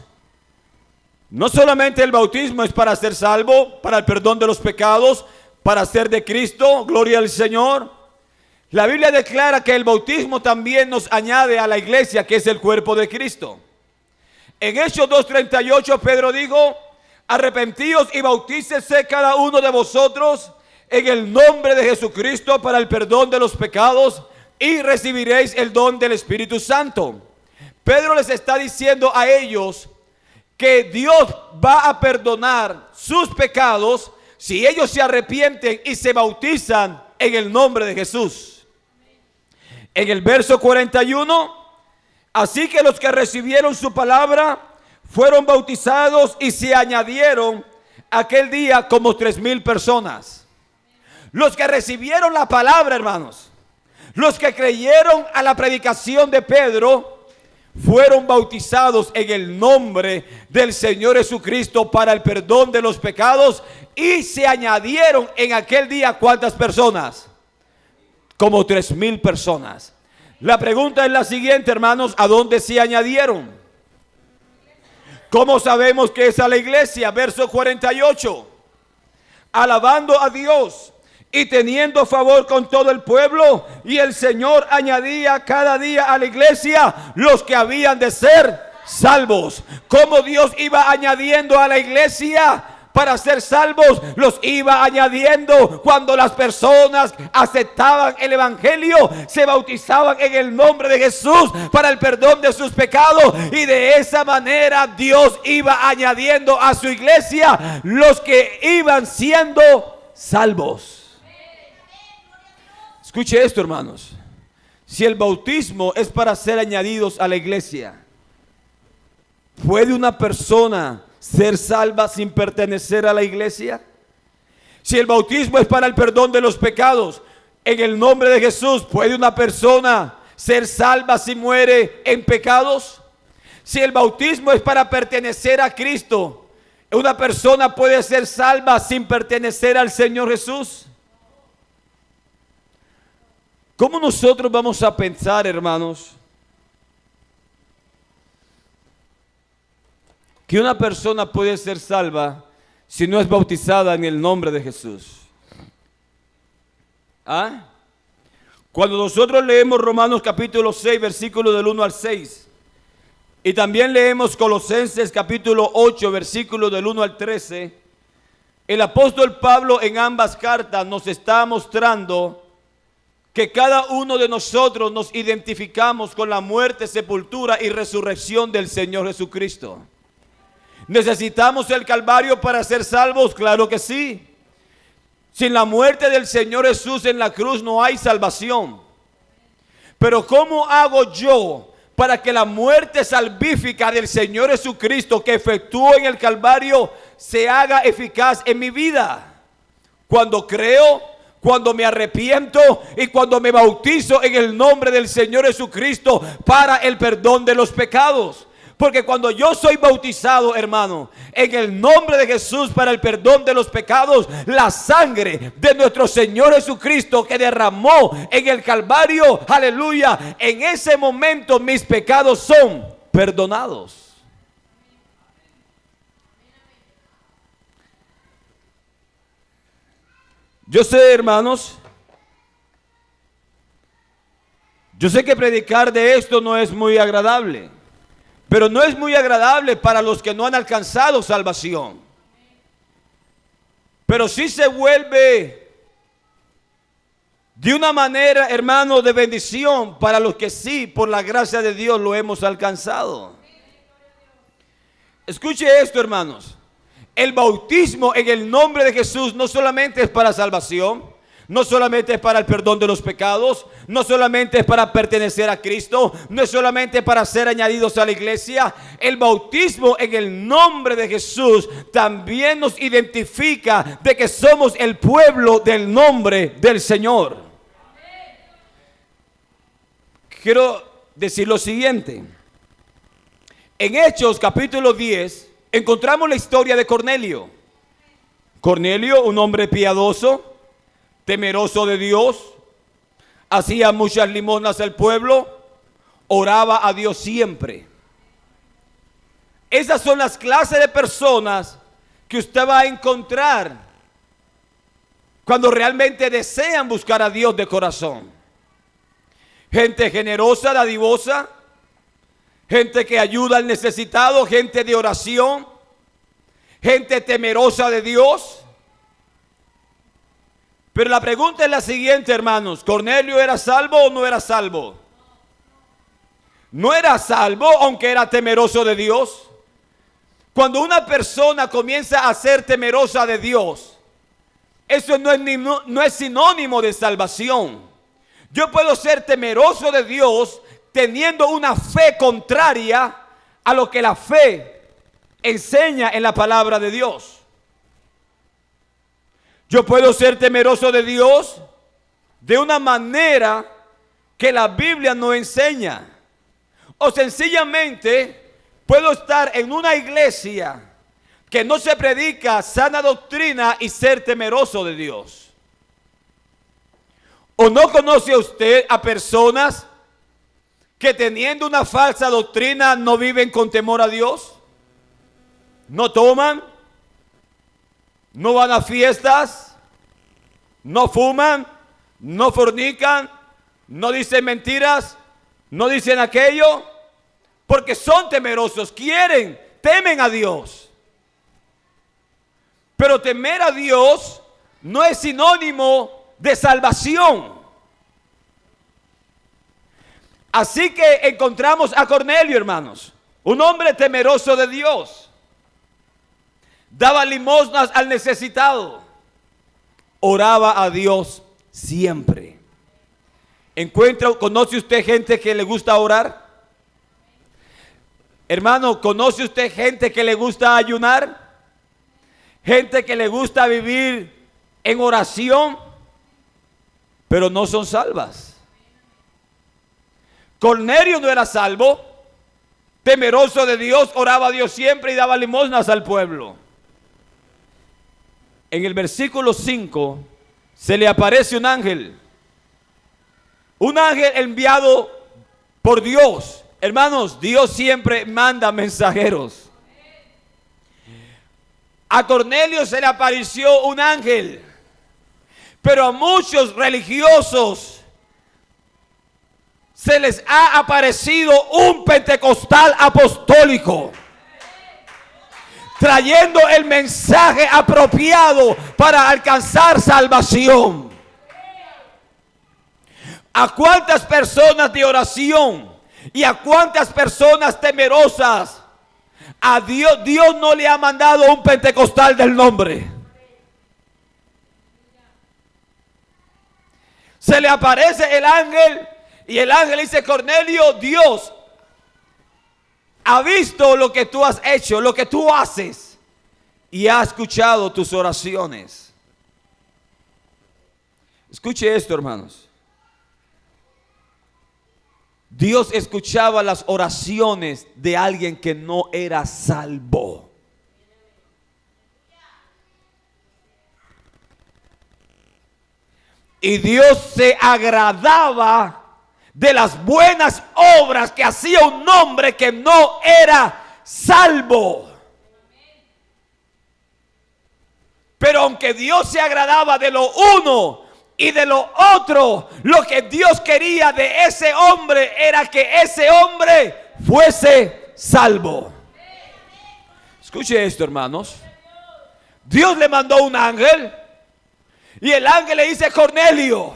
No solamente el bautismo es para ser salvo, para el perdón de los pecados, para ser de Cristo, gloria al Señor. La Biblia declara que el bautismo también nos añade a la iglesia, que es el cuerpo de Cristo. En Hechos 2:38 Pedro dijo: arrepentíos y bautícese cada uno de vosotros en el nombre de Jesucristo para el perdón de los pecados y recibiréis el don del Espíritu Santo. Pedro les está diciendo a ellos que Dios va a perdonar sus pecados si ellos se arrepienten y se bautizan en el nombre de Jesús. En el verso 41, así que los que recibieron su palabra fueron bautizados y se añadieron aquel día como 3,000 personas. Los que recibieron la palabra, hermanos, los que creyeron a la predicación de Pedro, fueron bautizados en el nombre del Señor Jesucristo para el perdón de los pecados y se añadieron en aquel día, ¿cuántas personas? Como 3,000 personas. La pregunta es la siguiente, hermanos: ¿a dónde se añadieron? ¿Cómo sabemos que es a la iglesia? Verso 48. Alabando a Dios y teniendo favor con todo el pueblo, y el Señor añadía cada día a la iglesia los que habían de ser salvos. ¿Cómo Dios iba añadiendo a la iglesia para ser salvos? Los iba añadiendo cuando las personas aceptaban el evangelio, se bautizaban en el nombre de Jesús para el perdón de sus pecados, y de esa manera Dios iba añadiendo a su iglesia los que iban siendo salvos. Escuche esto, hermanos. Si el bautismo es para ser añadidos a la iglesia, ¿puede una persona ser salva sin pertenecer a la iglesia? Si el bautismo es para el perdón de los pecados, en el nombre de Jesús, ¿puede una persona ser salva si muere en pecados? Si el bautismo es para pertenecer a Cristo, ¿una persona puede ser salva sin pertenecer al Señor Jesús? ¿Cómo nosotros vamos a pensar, hermanos, que una persona puede ser salva si no es bautizada en el nombre de Jesús? ¿Ah? Cuando nosotros leemos Romanos capítulo 6, versículo del 1 al 6, y también leemos Colosenses capítulo 8, versículo del 1 al 13, el apóstol Pablo en ambas cartas nos está mostrando que cada uno de nosotros nos identificamos con la muerte, sepultura y resurrección del Señor Jesucristo. ¿Necesitamos el Calvario para ser salvos? Claro que sí. Sin la muerte del Señor Jesús en la cruz no hay salvación. Pero ¿cómo hago yo para que la muerte salvífica del Señor Jesucristo que efectuó en el Calvario se haga eficaz en mi vida? Cuando creo, cuando me arrepiento y cuando me bautizo en el nombre del Señor Jesucristo para el perdón de los pecados. Porque cuando yo soy bautizado, hermano, en el nombre de Jesús para el perdón de los pecados, la sangre de nuestro Señor Jesucristo que derramó en el Calvario, aleluya, en ese momento mis pecados son perdonados. Yo sé, hermanos, yo sé que predicar de esto no es muy agradable, pero no es muy agradable para los que no han alcanzado salvación. Pero sí se vuelve de una manera, hermano, de bendición para los que sí, por la gracia de Dios, lo hemos alcanzado. Escuche esto, hermanos. El bautismo en el nombre de Jesús no solamente es para salvación, no solamente es para el perdón de los pecados, no solamente es para pertenecer a Cristo, no es solamente para ser añadidos a la iglesia. El bautismo en el nombre de Jesús también nos identifica de que somos el pueblo del nombre del Señor. Quiero decir lo siguiente. En Hechos capítulo 10 encontramos la historia de Cornelio. Cornelio, un hombre piadoso, temeroso de Dios, hacía muchas limosnas al pueblo, oraba a Dios siempre. Esas son las clases de personas que usted va a encontrar cuando realmente desean buscar a Dios de corazón. Gente generosa, dadivosa, gente que ayuda al necesitado, gente de oración, gente temerosa de Dios. Pero la pregunta es la siguiente, hermanos. ¿Cornelio era salvo o no era salvo? No era salvo, aunque era temeroso de Dios. Cuando una persona comienza a ser temerosa de Dios, eso no es sinónimo de salvación. Yo puedo ser temeroso de Dios teniendo una fe contraria a lo que la fe enseña en la palabra de Dios. Yo puedo ser temeroso de Dios de una manera que la Biblia no enseña. O sencillamente puedo estar en una iglesia que no se predica sana doctrina y ser temeroso de Dios. ¿O no conoce usted a personas que teniendo una falsa doctrina no viven con temor a Dios? No toman, no van a fiestas, no fuman, no fornican, no dicen mentiras, no dicen aquello, porque son temerosos, temen a Dios. Pero temer a Dios no es sinónimo de salvación. Así que encontramos a Cornelio, hermanos, un hombre temeroso de Dios. Daba limosnas al necesitado. Oraba a Dios siempre. ¿Conoce usted gente que le gusta orar? Hermano, ¿conoce usted gente que le gusta ayunar? Gente que le gusta vivir en oración, pero no son salvas. Cornelio no era salvo, temeroso de Dios, oraba a Dios siempre y daba limosnas al pueblo. En el versículo 5 se le aparece un ángel enviado por Dios. Hermanos, Dios siempre manda mensajeros. A Cornelio se le apareció un ángel, pero a muchos religiosos se les ha aparecido un pentecostal apostólico, trayendo el mensaje apropiado para alcanzar salvación. ¿A cuántas personas de oración y a cuántas personas temerosas a Dios no le ha mandado un pentecostal del nombre? Se le aparece el ángel y el ángel dice: Cornelio, Dios ha visto lo que tú has hecho, lo que tú haces, y ha escuchado tus oraciones. Escuche esto, hermanos. Dios escuchaba las oraciones de alguien que no era salvo. Y Dios se agradaba de las buenas obras que hacía un hombre que no era salvo. Pero aunque Dios se agradaba de lo uno y de lo otro, lo que Dios quería de ese hombre era que ese hombre fuese salvo. Escuche esto, hermanos. Dios le mandó un ángel y el ángel le dice: Cornelio,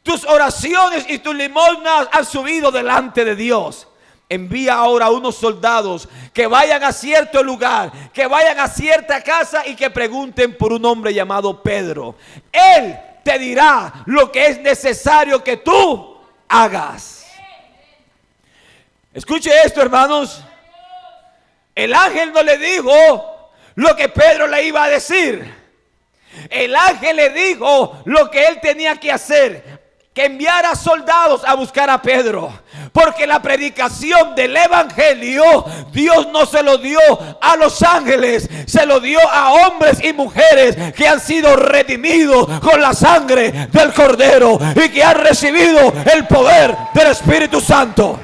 tus oraciones y tus limosnas han subido delante de Dios. Envía ahora unos soldados que vayan a cierto lugar, que vayan a cierta casa y que pregunten por un hombre llamado Pedro. Él te dirá lo que es necesario que tú hagas. Escuche esto, hermanos. El ángel no le dijo lo que Pedro le iba a decir. El ángel le dijo lo que él tenía que hacer: que enviara soldados a buscar a Pedro. Porque la predicación del evangelio Dios no se lo dio a los ángeles, se lo dio a hombres y mujeres que han sido redimidos con la sangre del Cordero y que han recibido el poder del Espíritu Santo.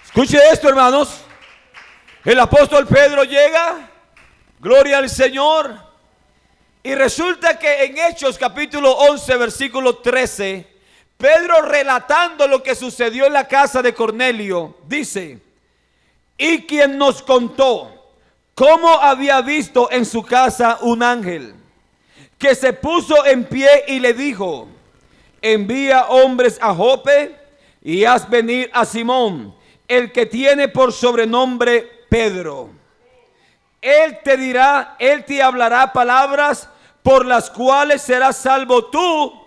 Escuche esto, hermanos. El apóstol Pedro llega, gloria al Señor, y resulta que en Hechos capítulo 11 versículo 13, Pedro, relatando lo que sucedió en la casa de Cornelio, dice: y quien nos contó cómo había visto en su casa un ángel que se puso en pie y le dijo: envía hombres a Jope y haz venir a Simón, el que tiene por sobrenombre Pedro. Él te hablará palabras por las cuales serás salvo tú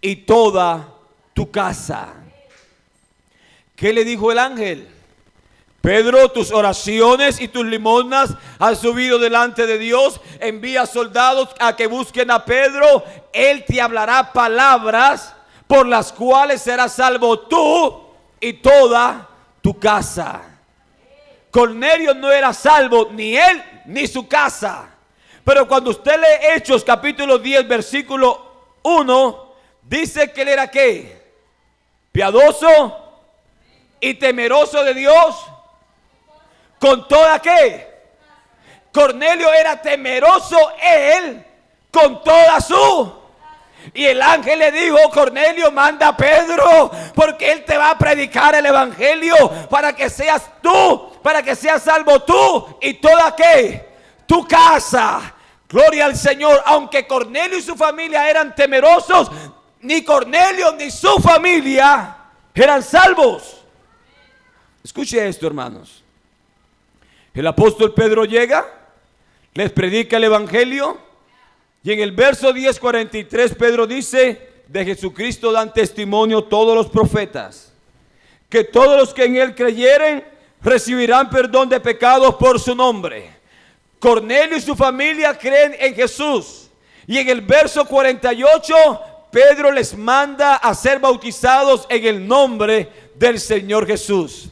y toda tu casa. ¿Qué le dijo el ángel? Pedro, tus oraciones y tus limosnas han subido delante de Dios. Envía soldados a que busquen a Pedro. Él te hablará palabras por las cuales serás salvo tú y toda tu casa. Cornelio no era salvo, ni él ni su casa. Pero cuando usted lee Hechos capítulo 10 versículo 1, dice que él era ¿qué? Piadoso y temeroso de Dios. Con toda ¿qué? Cornelio era temeroso él con toda su. Y el ángel le dijo: Cornelio, manda a Pedro, porque él te va a predicar el evangelio para que seas tú, para que seas salvo tú y toda ¿qué? Tu casa. Gloria al Señor. Aunque Cornelio y su familia eran temerosos, ni Cornelio ni su familia eran salvos. Escuche esto, hermanos. El apóstol Pedro llega, les predica el evangelio. Y en el verso 10:43 Pedro dice: de Jesucristo dan testimonio todos los profetas, que todos los que en él creyeren recibirán perdón de pecados por su nombre. Cornelio y su familia creen en Jesús. Y en el verso 48 Pedro les manda a ser bautizados en el nombre del Señor Jesús.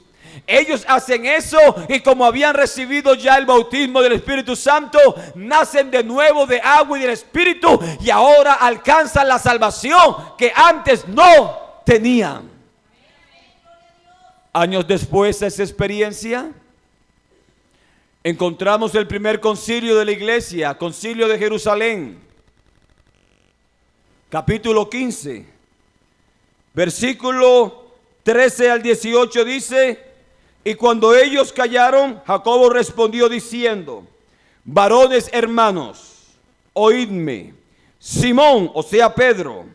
Ellos hacen eso y como habían recibido ya el bautismo del Espíritu Santo, nacen de nuevo de agua y del Espíritu y ahora alcanzan la salvación que antes no tenían. Años después de esa experiencia, encontramos el primer concilio de la iglesia, concilio de Jerusalén, capítulo 15, versículo 13 al 18 dice: y cuando ellos callaron, Jacobo respondió diciendo: varones hermanos, oídme. Simón, o sea Pedro,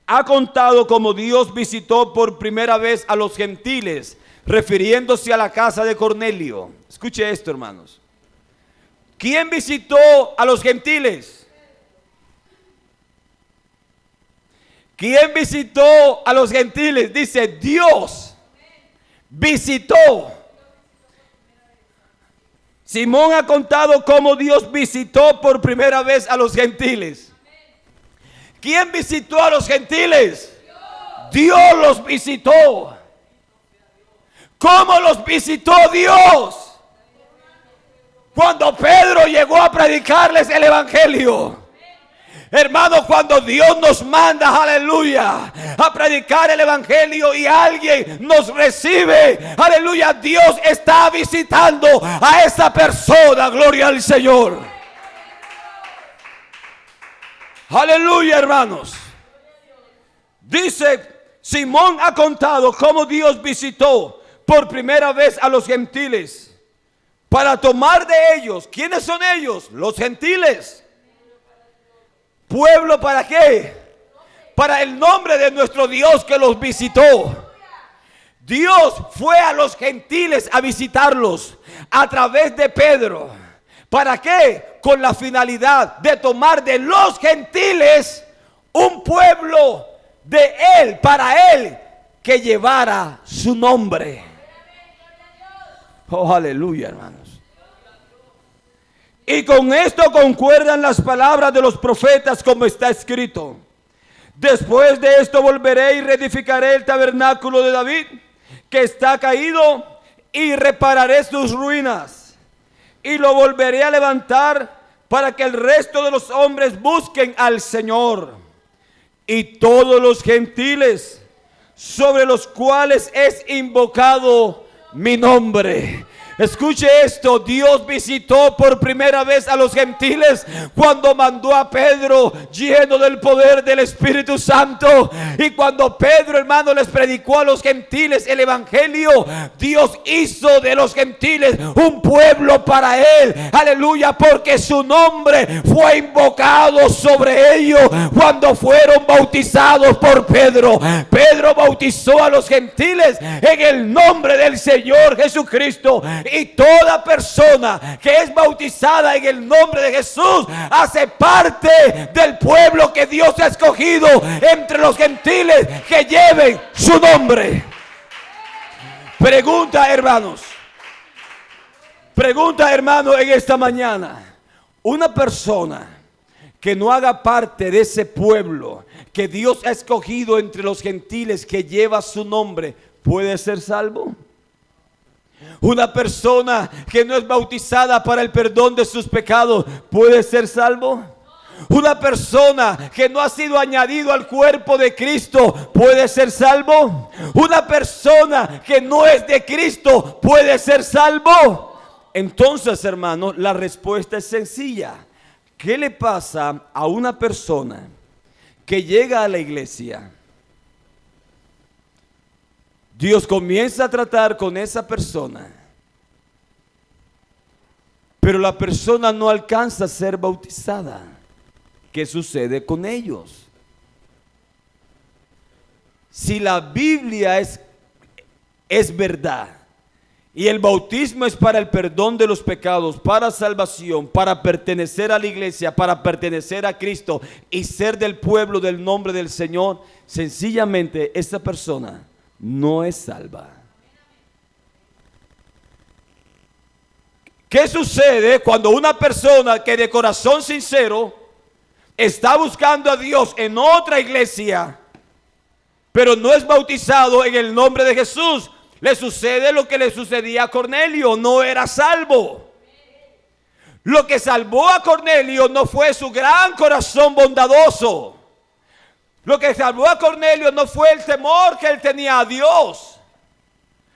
ha contado cómo Dios visitó por primera vez a los gentiles, refiriéndose a la casa de Cornelio. Escuche esto, hermanos. ¿Quién visitó a los gentiles? ¿Quién visitó a los gentiles? Dice: Dios visitó. Simón ha contado cómo Dios visitó por primera vez a los gentiles. ¿Quién visitó a los gentiles? Dios los visitó. ¿Cómo los visitó Dios? Cuando Pedro llegó a predicarles el evangelio. Hermano, cuando Dios nos manda, aleluya, a predicar el evangelio y alguien nos recibe, aleluya, Dios está visitando a esa persona. Gloria al Señor. Aleluya, hermanos. Dice, Simón ha contado cómo Dios visitó por primera vez a los gentiles para tomar de ellos. ¿Quiénes son ellos? Los gentiles. ¿Pueblo para qué? Para el nombre de nuestro Dios que los visitó. Dios fue a los gentiles a visitarlos a través de Pedro. ¿Para qué? Con la finalidad de tomar de los gentiles un pueblo de él, para él, que llevara su nombre. Oh, aleluya, hermanos. Y con esto concuerdan las palabras de los profetas, como está escrito: después de esto volveré y reedificaré el tabernáculo de David, que está caído, y repararé sus ruinas, y lo volveré a levantar, para que el resto de los hombres busquen al Señor. Y todos los gentiles sobre los cuales es invocado mi nombre. Escuche esto, Dios visitó por primera vez a los gentiles cuando mandó a Pedro lleno del poder del Espíritu Santo. Y cuando Pedro, hermano, les predicó a los gentiles el evangelio, Dios hizo de los gentiles un pueblo para él. Aleluya, porque su nombre fue invocado sobre ellos cuando fueron bautizados por Pedro. Pedro bautizó a los gentiles en el nombre del Señor Jesucristo. Y toda persona que es bautizada en el nombre de Jesús hace parte del pueblo que Dios ha escogido entre los gentiles que lleven su nombre. Pregunta, hermanos. Pregunta, hermano, en esta mañana. Una persona que no haga parte de ese pueblo que Dios ha escogido entre los gentiles que lleva su nombre, ¿puede ser salvo? Una persona que no es bautizada para el perdón de sus pecados, ¿puede ser salvo? Una persona que no ha sido añadido al cuerpo de Cristo, ¿puede ser salvo? Una persona que no es de Cristo, ¿puede ser salvo? Entonces, hermano, la respuesta es sencilla. ¿Qué le pasa a una persona que llega a la iglesia? Dios comienza a tratar con esa persona, pero la persona no alcanza a ser bautizada. ¿Qué sucede con ellos? Si la Biblia es verdad y el bautismo es para el perdón de los pecados, para salvación, para pertenecer a la iglesia, para pertenecer a Cristo y ser del pueblo del nombre del Señor, sencillamente esta persona no es salva. ¿Qué sucede cuando una persona que de corazón sincero está buscando a Dios en otra iglesia, pero no es bautizado en el nombre de Jesús? Le sucede lo que le sucedía a Cornelio, no era salvo. Lo que salvó a Cornelio no fue su gran corazón bondadoso. Lo que salvó a Cornelio no fue el temor que él tenía a Dios,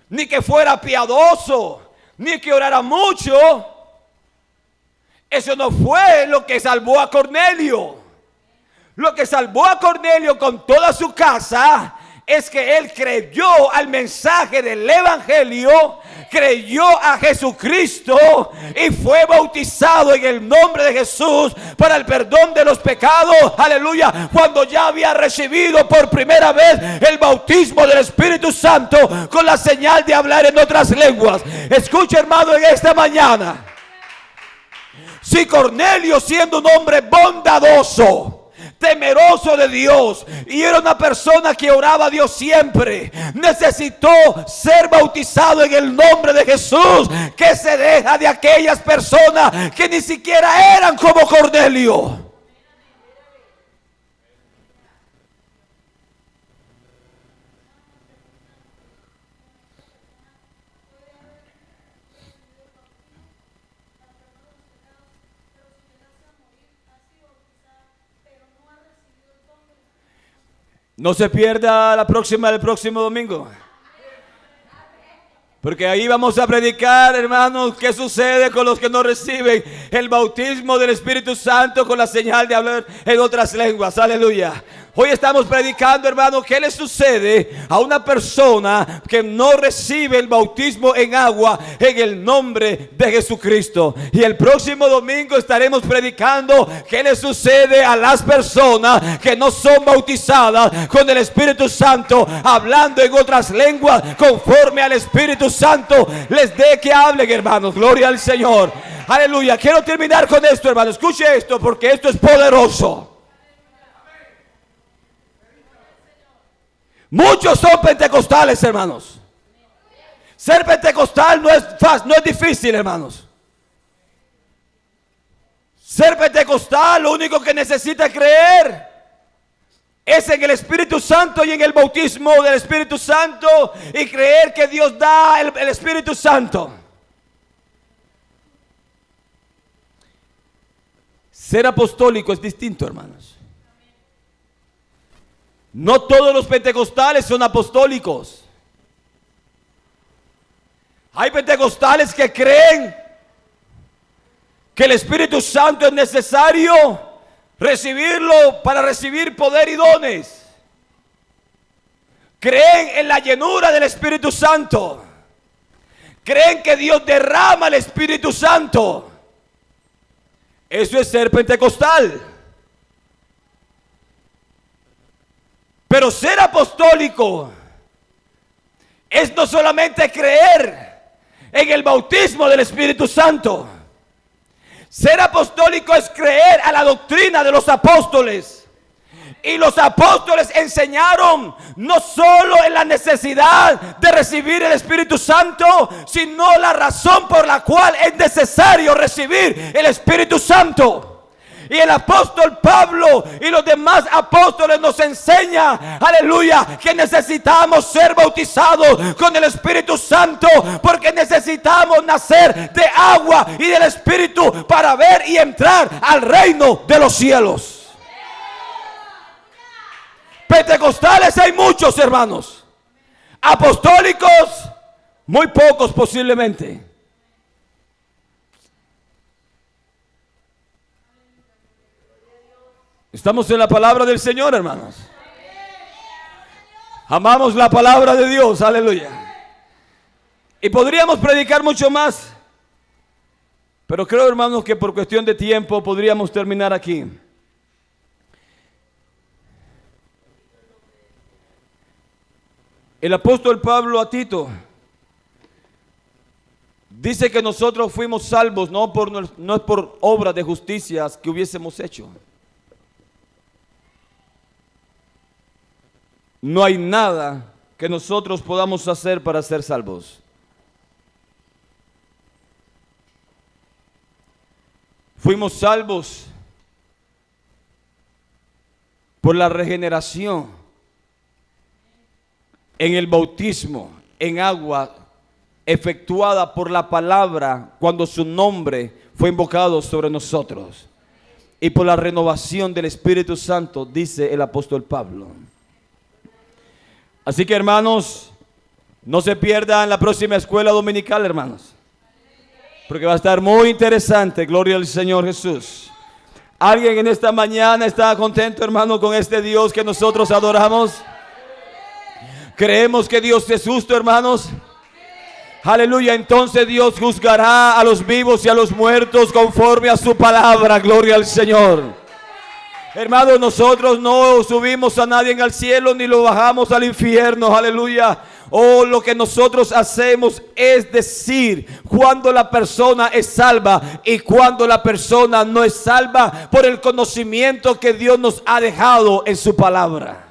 ni que fuera piadoso, ni que orara mucho. Eso no fue lo que salvó a Cornelio. Lo que salvó a Cornelio con toda su casa es que él creyó al mensaje del evangelio, creyó a Jesucristo y fue bautizado en el nombre de Jesús para el perdón de los pecados. Aleluya, cuando ya había recibido por primera vez el bautismo del Espíritu Santo con la señal de hablar en otras lenguas. Escucha, hermano, en esta mañana, si Cornelio, siendo un hombre bondadoso, temeroso de Dios, y era una persona que oraba a Dios siempre, necesitó ser bautizado en el nombre de Jesús, que se deja de aquellas personas que ni siquiera eran como Cornelio. No se pierda el próximo domingo. Porque ahí vamos a predicar, hermanos, qué sucede con los que no reciben el bautismo del Espíritu Santo con la señal de hablar en otras lenguas. Aleluya. Hoy estamos predicando, hermanos, qué le sucede a una persona que no recibe el bautismo en agua en el nombre de Jesucristo. Y el próximo domingo estaremos predicando qué le sucede a las personas que no son bautizadas con el Espíritu Santo, hablando en otras lenguas conforme al Espíritu Santo les dé que hablen, hermanos. Gloria al Señor. Aleluya. Quiero terminar con esto, hermanos. Escuche esto, porque esto es poderoso. Muchos son pentecostales, hermanos. Ser pentecostal no es fácil, no es difícil, hermanos. Ser pentecostal, lo único que necesita creer es en el Espíritu Santo y en el bautismo del Espíritu Santo, y creer que Dios da el Espíritu Santo. Ser apostólico es distinto, hermanos. No todos los pentecostales son apostólicos. Hay pentecostales que creen que el Espíritu Santo es necesario recibirlo para recibir poder y dones. Creen en la llenura del Espíritu Santo. Creen que Dios derrama el Espíritu Santo. Eso es ser pentecostal. Pero ser apostólico es no solamente creer en el bautismo del Espíritu Santo. Ser apostólico es creer a la doctrina de los apóstoles. Y los apóstoles enseñaron no solo en la necesidad de recibir el Espíritu Santo, sino la razón por la cual es necesario recibir el Espíritu Santo. Y el apóstol Pablo y los demás apóstoles nos enseñan, aleluya, que necesitamos ser bautizados con el Espíritu Santo, porque necesitamos nacer de agua y del Espíritu para ver y entrar al reino de los cielos. Pentecostales hay muchos, hermanos. Apostólicos, muy pocos posiblemente. Estamos en la palabra del Señor, hermanos. Amamos la palabra de Dios, aleluya. Y podríamos predicar mucho más, pero creo, hermanos, que por cuestión de tiempo podríamos terminar aquí. El apóstol Pablo a Tito dice que nosotros fuimos salvos no es por obras de justicias que hubiésemos hecho. No hay nada que nosotros podamos hacer para ser salvos. Fuimos salvos por la regeneración en el bautismo en agua efectuada por la palabra cuando su nombre fue invocado sobre nosotros, y por la renovación del Espíritu Santo, dice el apóstol Pablo. Así que, hermanos, no se pierdan la próxima escuela dominical, hermanos, porque va a estar muy interesante. Gloria al Señor Jesús. ¿Alguien en esta mañana está contento, hermano, con este Dios que nosotros adoramos? Creemos que Dios es justo, hermanos. Aleluya. Entonces Dios juzgará a los vivos y a los muertos conforme a su palabra. Gloria al Señor. Hermanos, nosotros no subimos a nadie al cielo ni lo bajamos al infierno. Aleluya. Lo que nosotros hacemos es decir cuando la persona es salva y cuando la persona no es salva, por el conocimiento que Dios nos ha dejado en su palabra.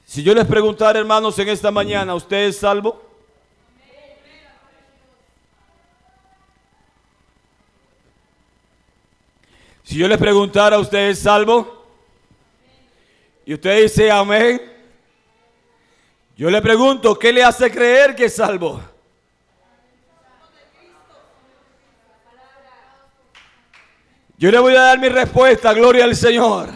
Si yo les preguntara, hermanos, en esta mañana, ¿usted es salvo? Si yo les preguntara, ¿usted es salvo? Y usted dice amén. Yo le pregunto, ¿qué le hace creer que es salvo? Yo le voy a dar mi respuesta, gloria al Señor.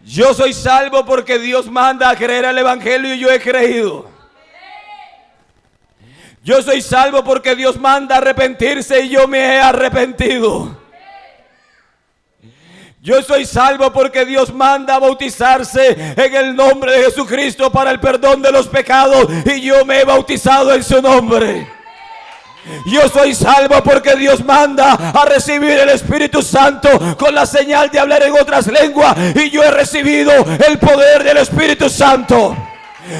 Yo soy salvo porque Dios manda a creer al Evangelio y yo he creído. Yo soy salvo porque Dios manda a arrepentirse y yo me he arrepentido. Yo soy salvo porque Dios manda a bautizarse en el nombre de Jesucristo para el perdón de los pecados y yo me he bautizado en su nombre. Yo soy salvo porque Dios manda a recibir el Espíritu Santo con la señal de hablar en otras lenguas y yo he recibido el poder del Espíritu Santo.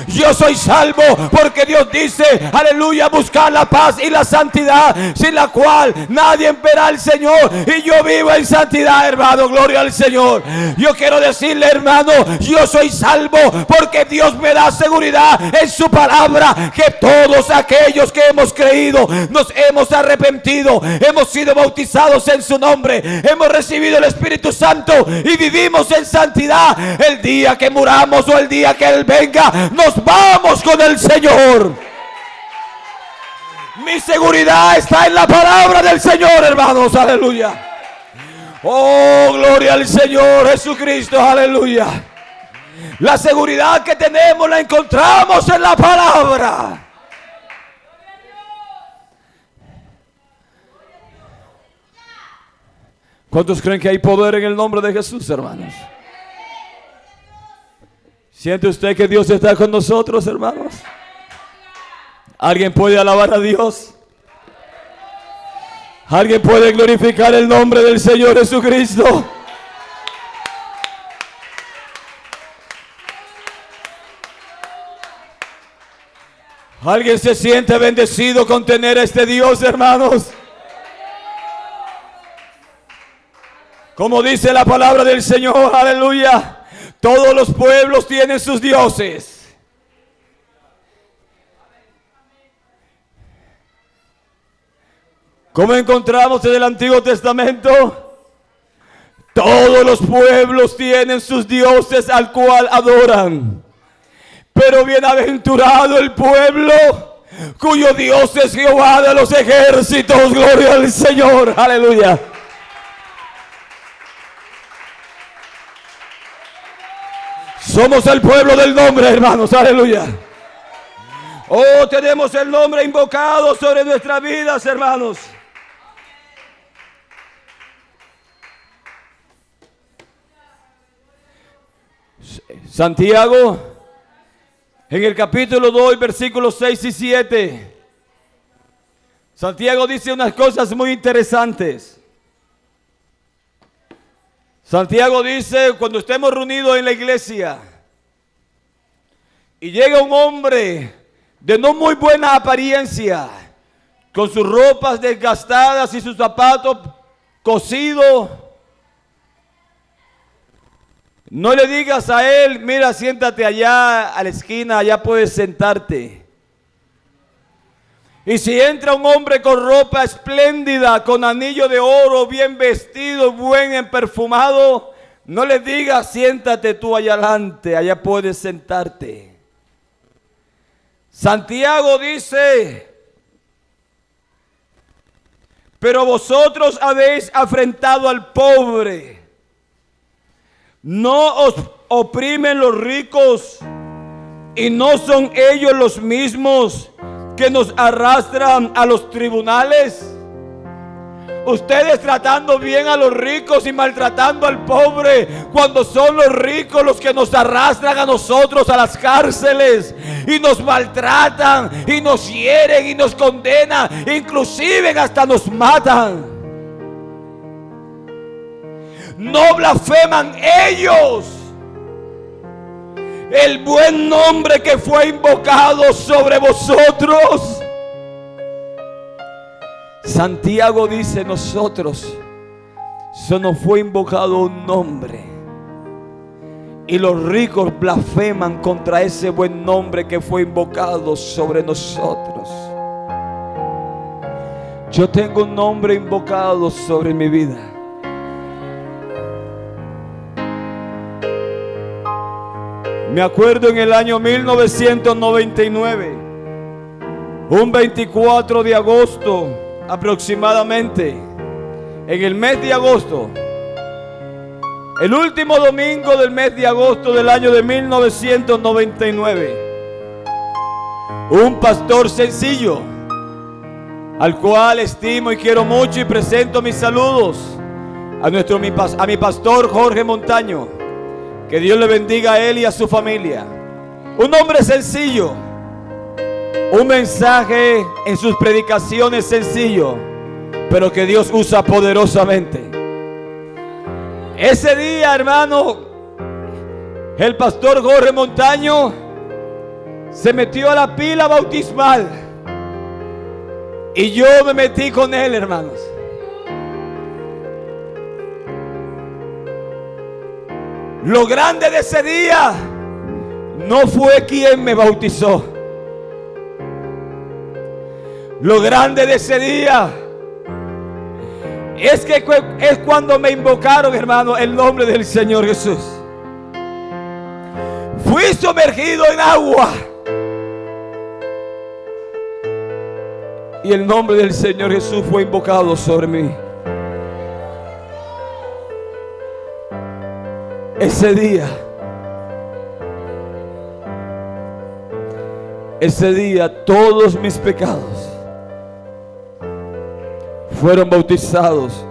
Yo soy salvo porque Dios dice, aleluya, buscar la paz y la santidad, sin la cual nadie verá al Señor. Y yo vivo en santidad, hermano, gloria al Señor. Yo quiero decirle, hermano, yo soy salvo porque Dios me da seguridad en su palabra, que todos aquellos que hemos creído, nos hemos arrepentido, hemos sido bautizados en su nombre, hemos recibido el Espíritu Santo y vivimos en santidad. El día que muramos o el día que Él venga, nos vamos con el Señor. Mi seguridad está en la palabra del Señor, hermanos, aleluya. Oh, gloria al Señor Jesucristo, aleluya. La seguridad que tenemos la encontramos en la palabra. ¿Cuántos creen que hay poder en el nombre de Jesús, hermanos? ¿Siente usted que Dios está con nosotros, hermanos? ¿Alguien puede alabar a Dios? ¿Alguien puede glorificar el nombre del Señor Jesucristo? ¿Alguien se siente bendecido con tener a este Dios, hermanos? Como dice la palabra del Señor, aleluya. Todos los pueblos tienen sus dioses. ¿Cómo encontramos en el Antiguo Testamento? Todos los pueblos tienen sus dioses al cual adoran. Pero bienaventurado el pueblo cuyo Dios es Jehová de los ejércitos. Gloria al Señor. Aleluya. Somos el pueblo del nombre, hermanos, aleluya. Oh, tenemos el nombre invocado sobre nuestras vidas, hermanos. Santiago, en el capítulo 2, versículos 6 y 7. Santiago dice unas cosas muy interesantes. Santiago dice, cuando estemos reunidos en la iglesia y llega un hombre de no muy buena apariencia, con sus ropas desgastadas y sus zapatos cosidos, no le digas a él, mira, siéntate allá a la esquina, allá puedes sentarte. Y si entra un hombre con ropa espléndida, con anillo de oro, bien vestido, buen perfumado, no le digas, siéntate tú allá adelante, allá puedes sentarte. Santiago dice, pero vosotros habéis afrentado al pobre. No os oprimen los ricos y no son ellos los mismos que nos arrastran a los tribunales. Ustedes tratando bien a los ricos y maltratando al pobre, cuando son los ricos los que nos arrastran a nosotros a las cárceles y nos maltratan y nos hieren y nos condenan, inclusive hasta nos matan. No blasfeman ellos el buen nombre que fue invocado sobre vosotros. Santiago dice, nosotros, se nos fue invocado un nombre y los ricos blasfeman contra ese buen nombre que fue invocado sobre nosotros. Yo tengo un nombre invocado sobre mi vida. Me acuerdo en el año 1999, un 24 de agosto aproximadamente, en el mes de agosto, el último domingo del mes de agosto del año de 1999, un pastor sencillo, al cual estimo y quiero mucho, y presento mis saludos a mi pastor Jorge Montaño. Que Dios le bendiga a él y a su familia. Un hombre sencillo, un mensaje en sus predicaciones sencillo, pero que Dios usa poderosamente. Ese día, hermano, el pastor Jorge Montaño se metió a la pila bautismal y yo me metí con él, hermanos. Lo grande de ese día no fue quien me bautizó. Lo grande de ese día es cuando me invocaron, hermano, el nombre del Señor Jesús. Fui sumergido en agua y el nombre del Señor Jesús fue invocado sobre mí. Ese día todos mis pecados fueron bautizados,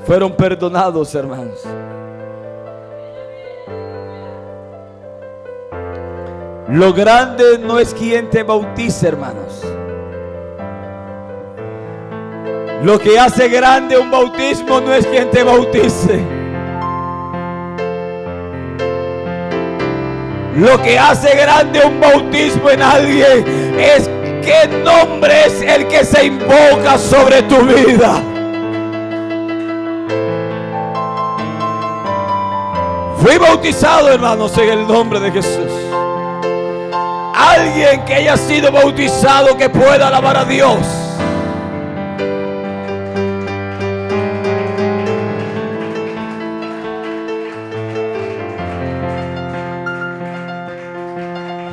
fueron perdonados, hermanos. Lo grande no es quien te bautice, hermanos. Lo que hace grande un bautismo no es quien te bautice. Lo que hace grande un bautismo en alguien es qué nombre es el que se invoca sobre tu vida. Fui bautizado, hermanos, en el nombre de Jesús. Alguien que haya sido bautizado que pueda alabar a Dios.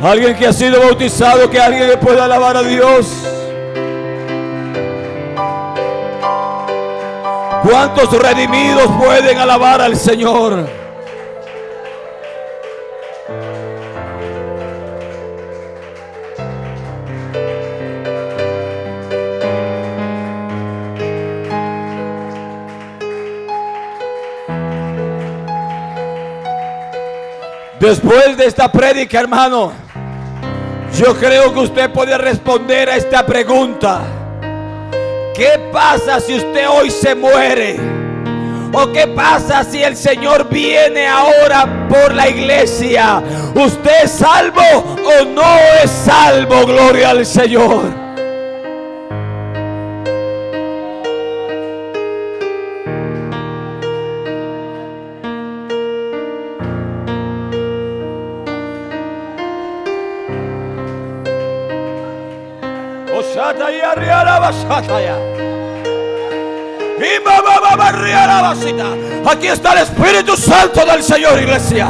Alguien que ha sido bautizado, que alguien que pueda alabar a Dios. ¿Cuántos redimidos pueden alabar al Señor? Después de esta prédica, hermano, yo creo que usted puede responder a esta pregunta. ¿Qué pasa si usted hoy se muere? ¿O qué pasa si el Señor viene ahora por la iglesia? ¿Usted es salvo o no es salvo? Gloria al Señor. Aquí está el Espíritu Santo del Señor, iglesia.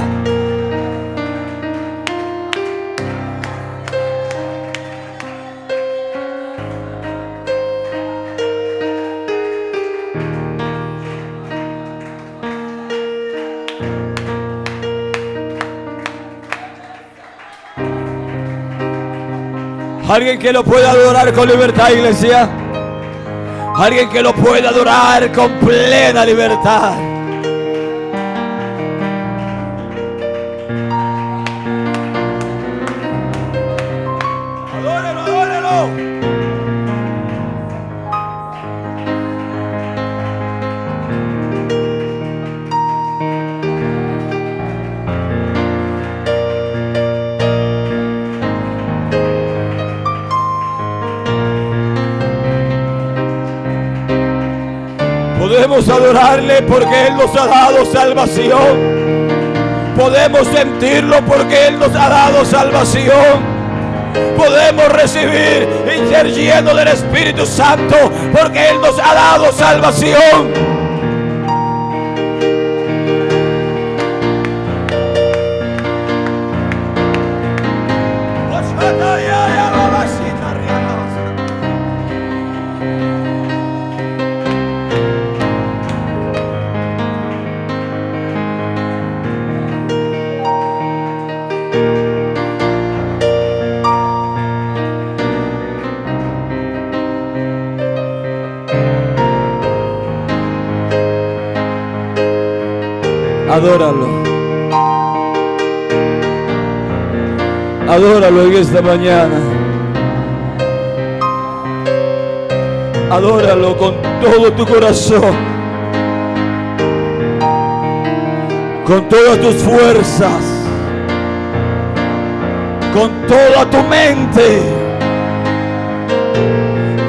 Alguien que lo pueda adorar con libertad, iglesia. Alguien que lo pueda adorar con plena libertad. Adórelo, adórelo. Podemos adorarle porque Él nos ha dado salvación. Podemos sentirlo porque Él nos ha dado salvación. Podemos recibir y ser llenos del Espíritu Santo porque Él nos ha dado salvación. Adóralo. Adóralo en esta mañana. Adóralo con todo tu corazón, con todas tus fuerzas, con toda tu mente,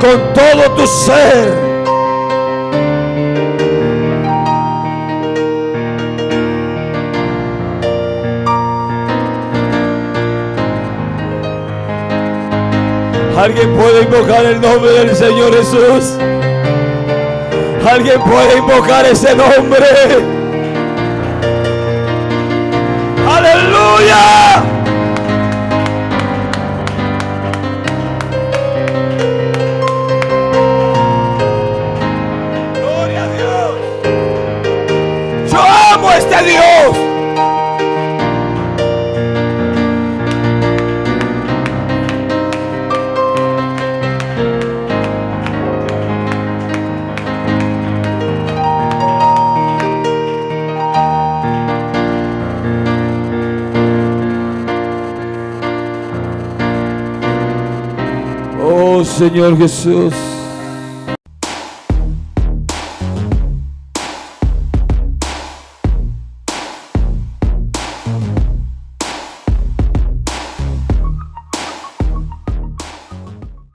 con todo tu ser. Alguien puede invocar el nombre del Señor Jesús. Alguien puede invocar ese nombre. Aleluya. Gloria a Dios. Yo amo a este Dios. Oh Señor Jesús.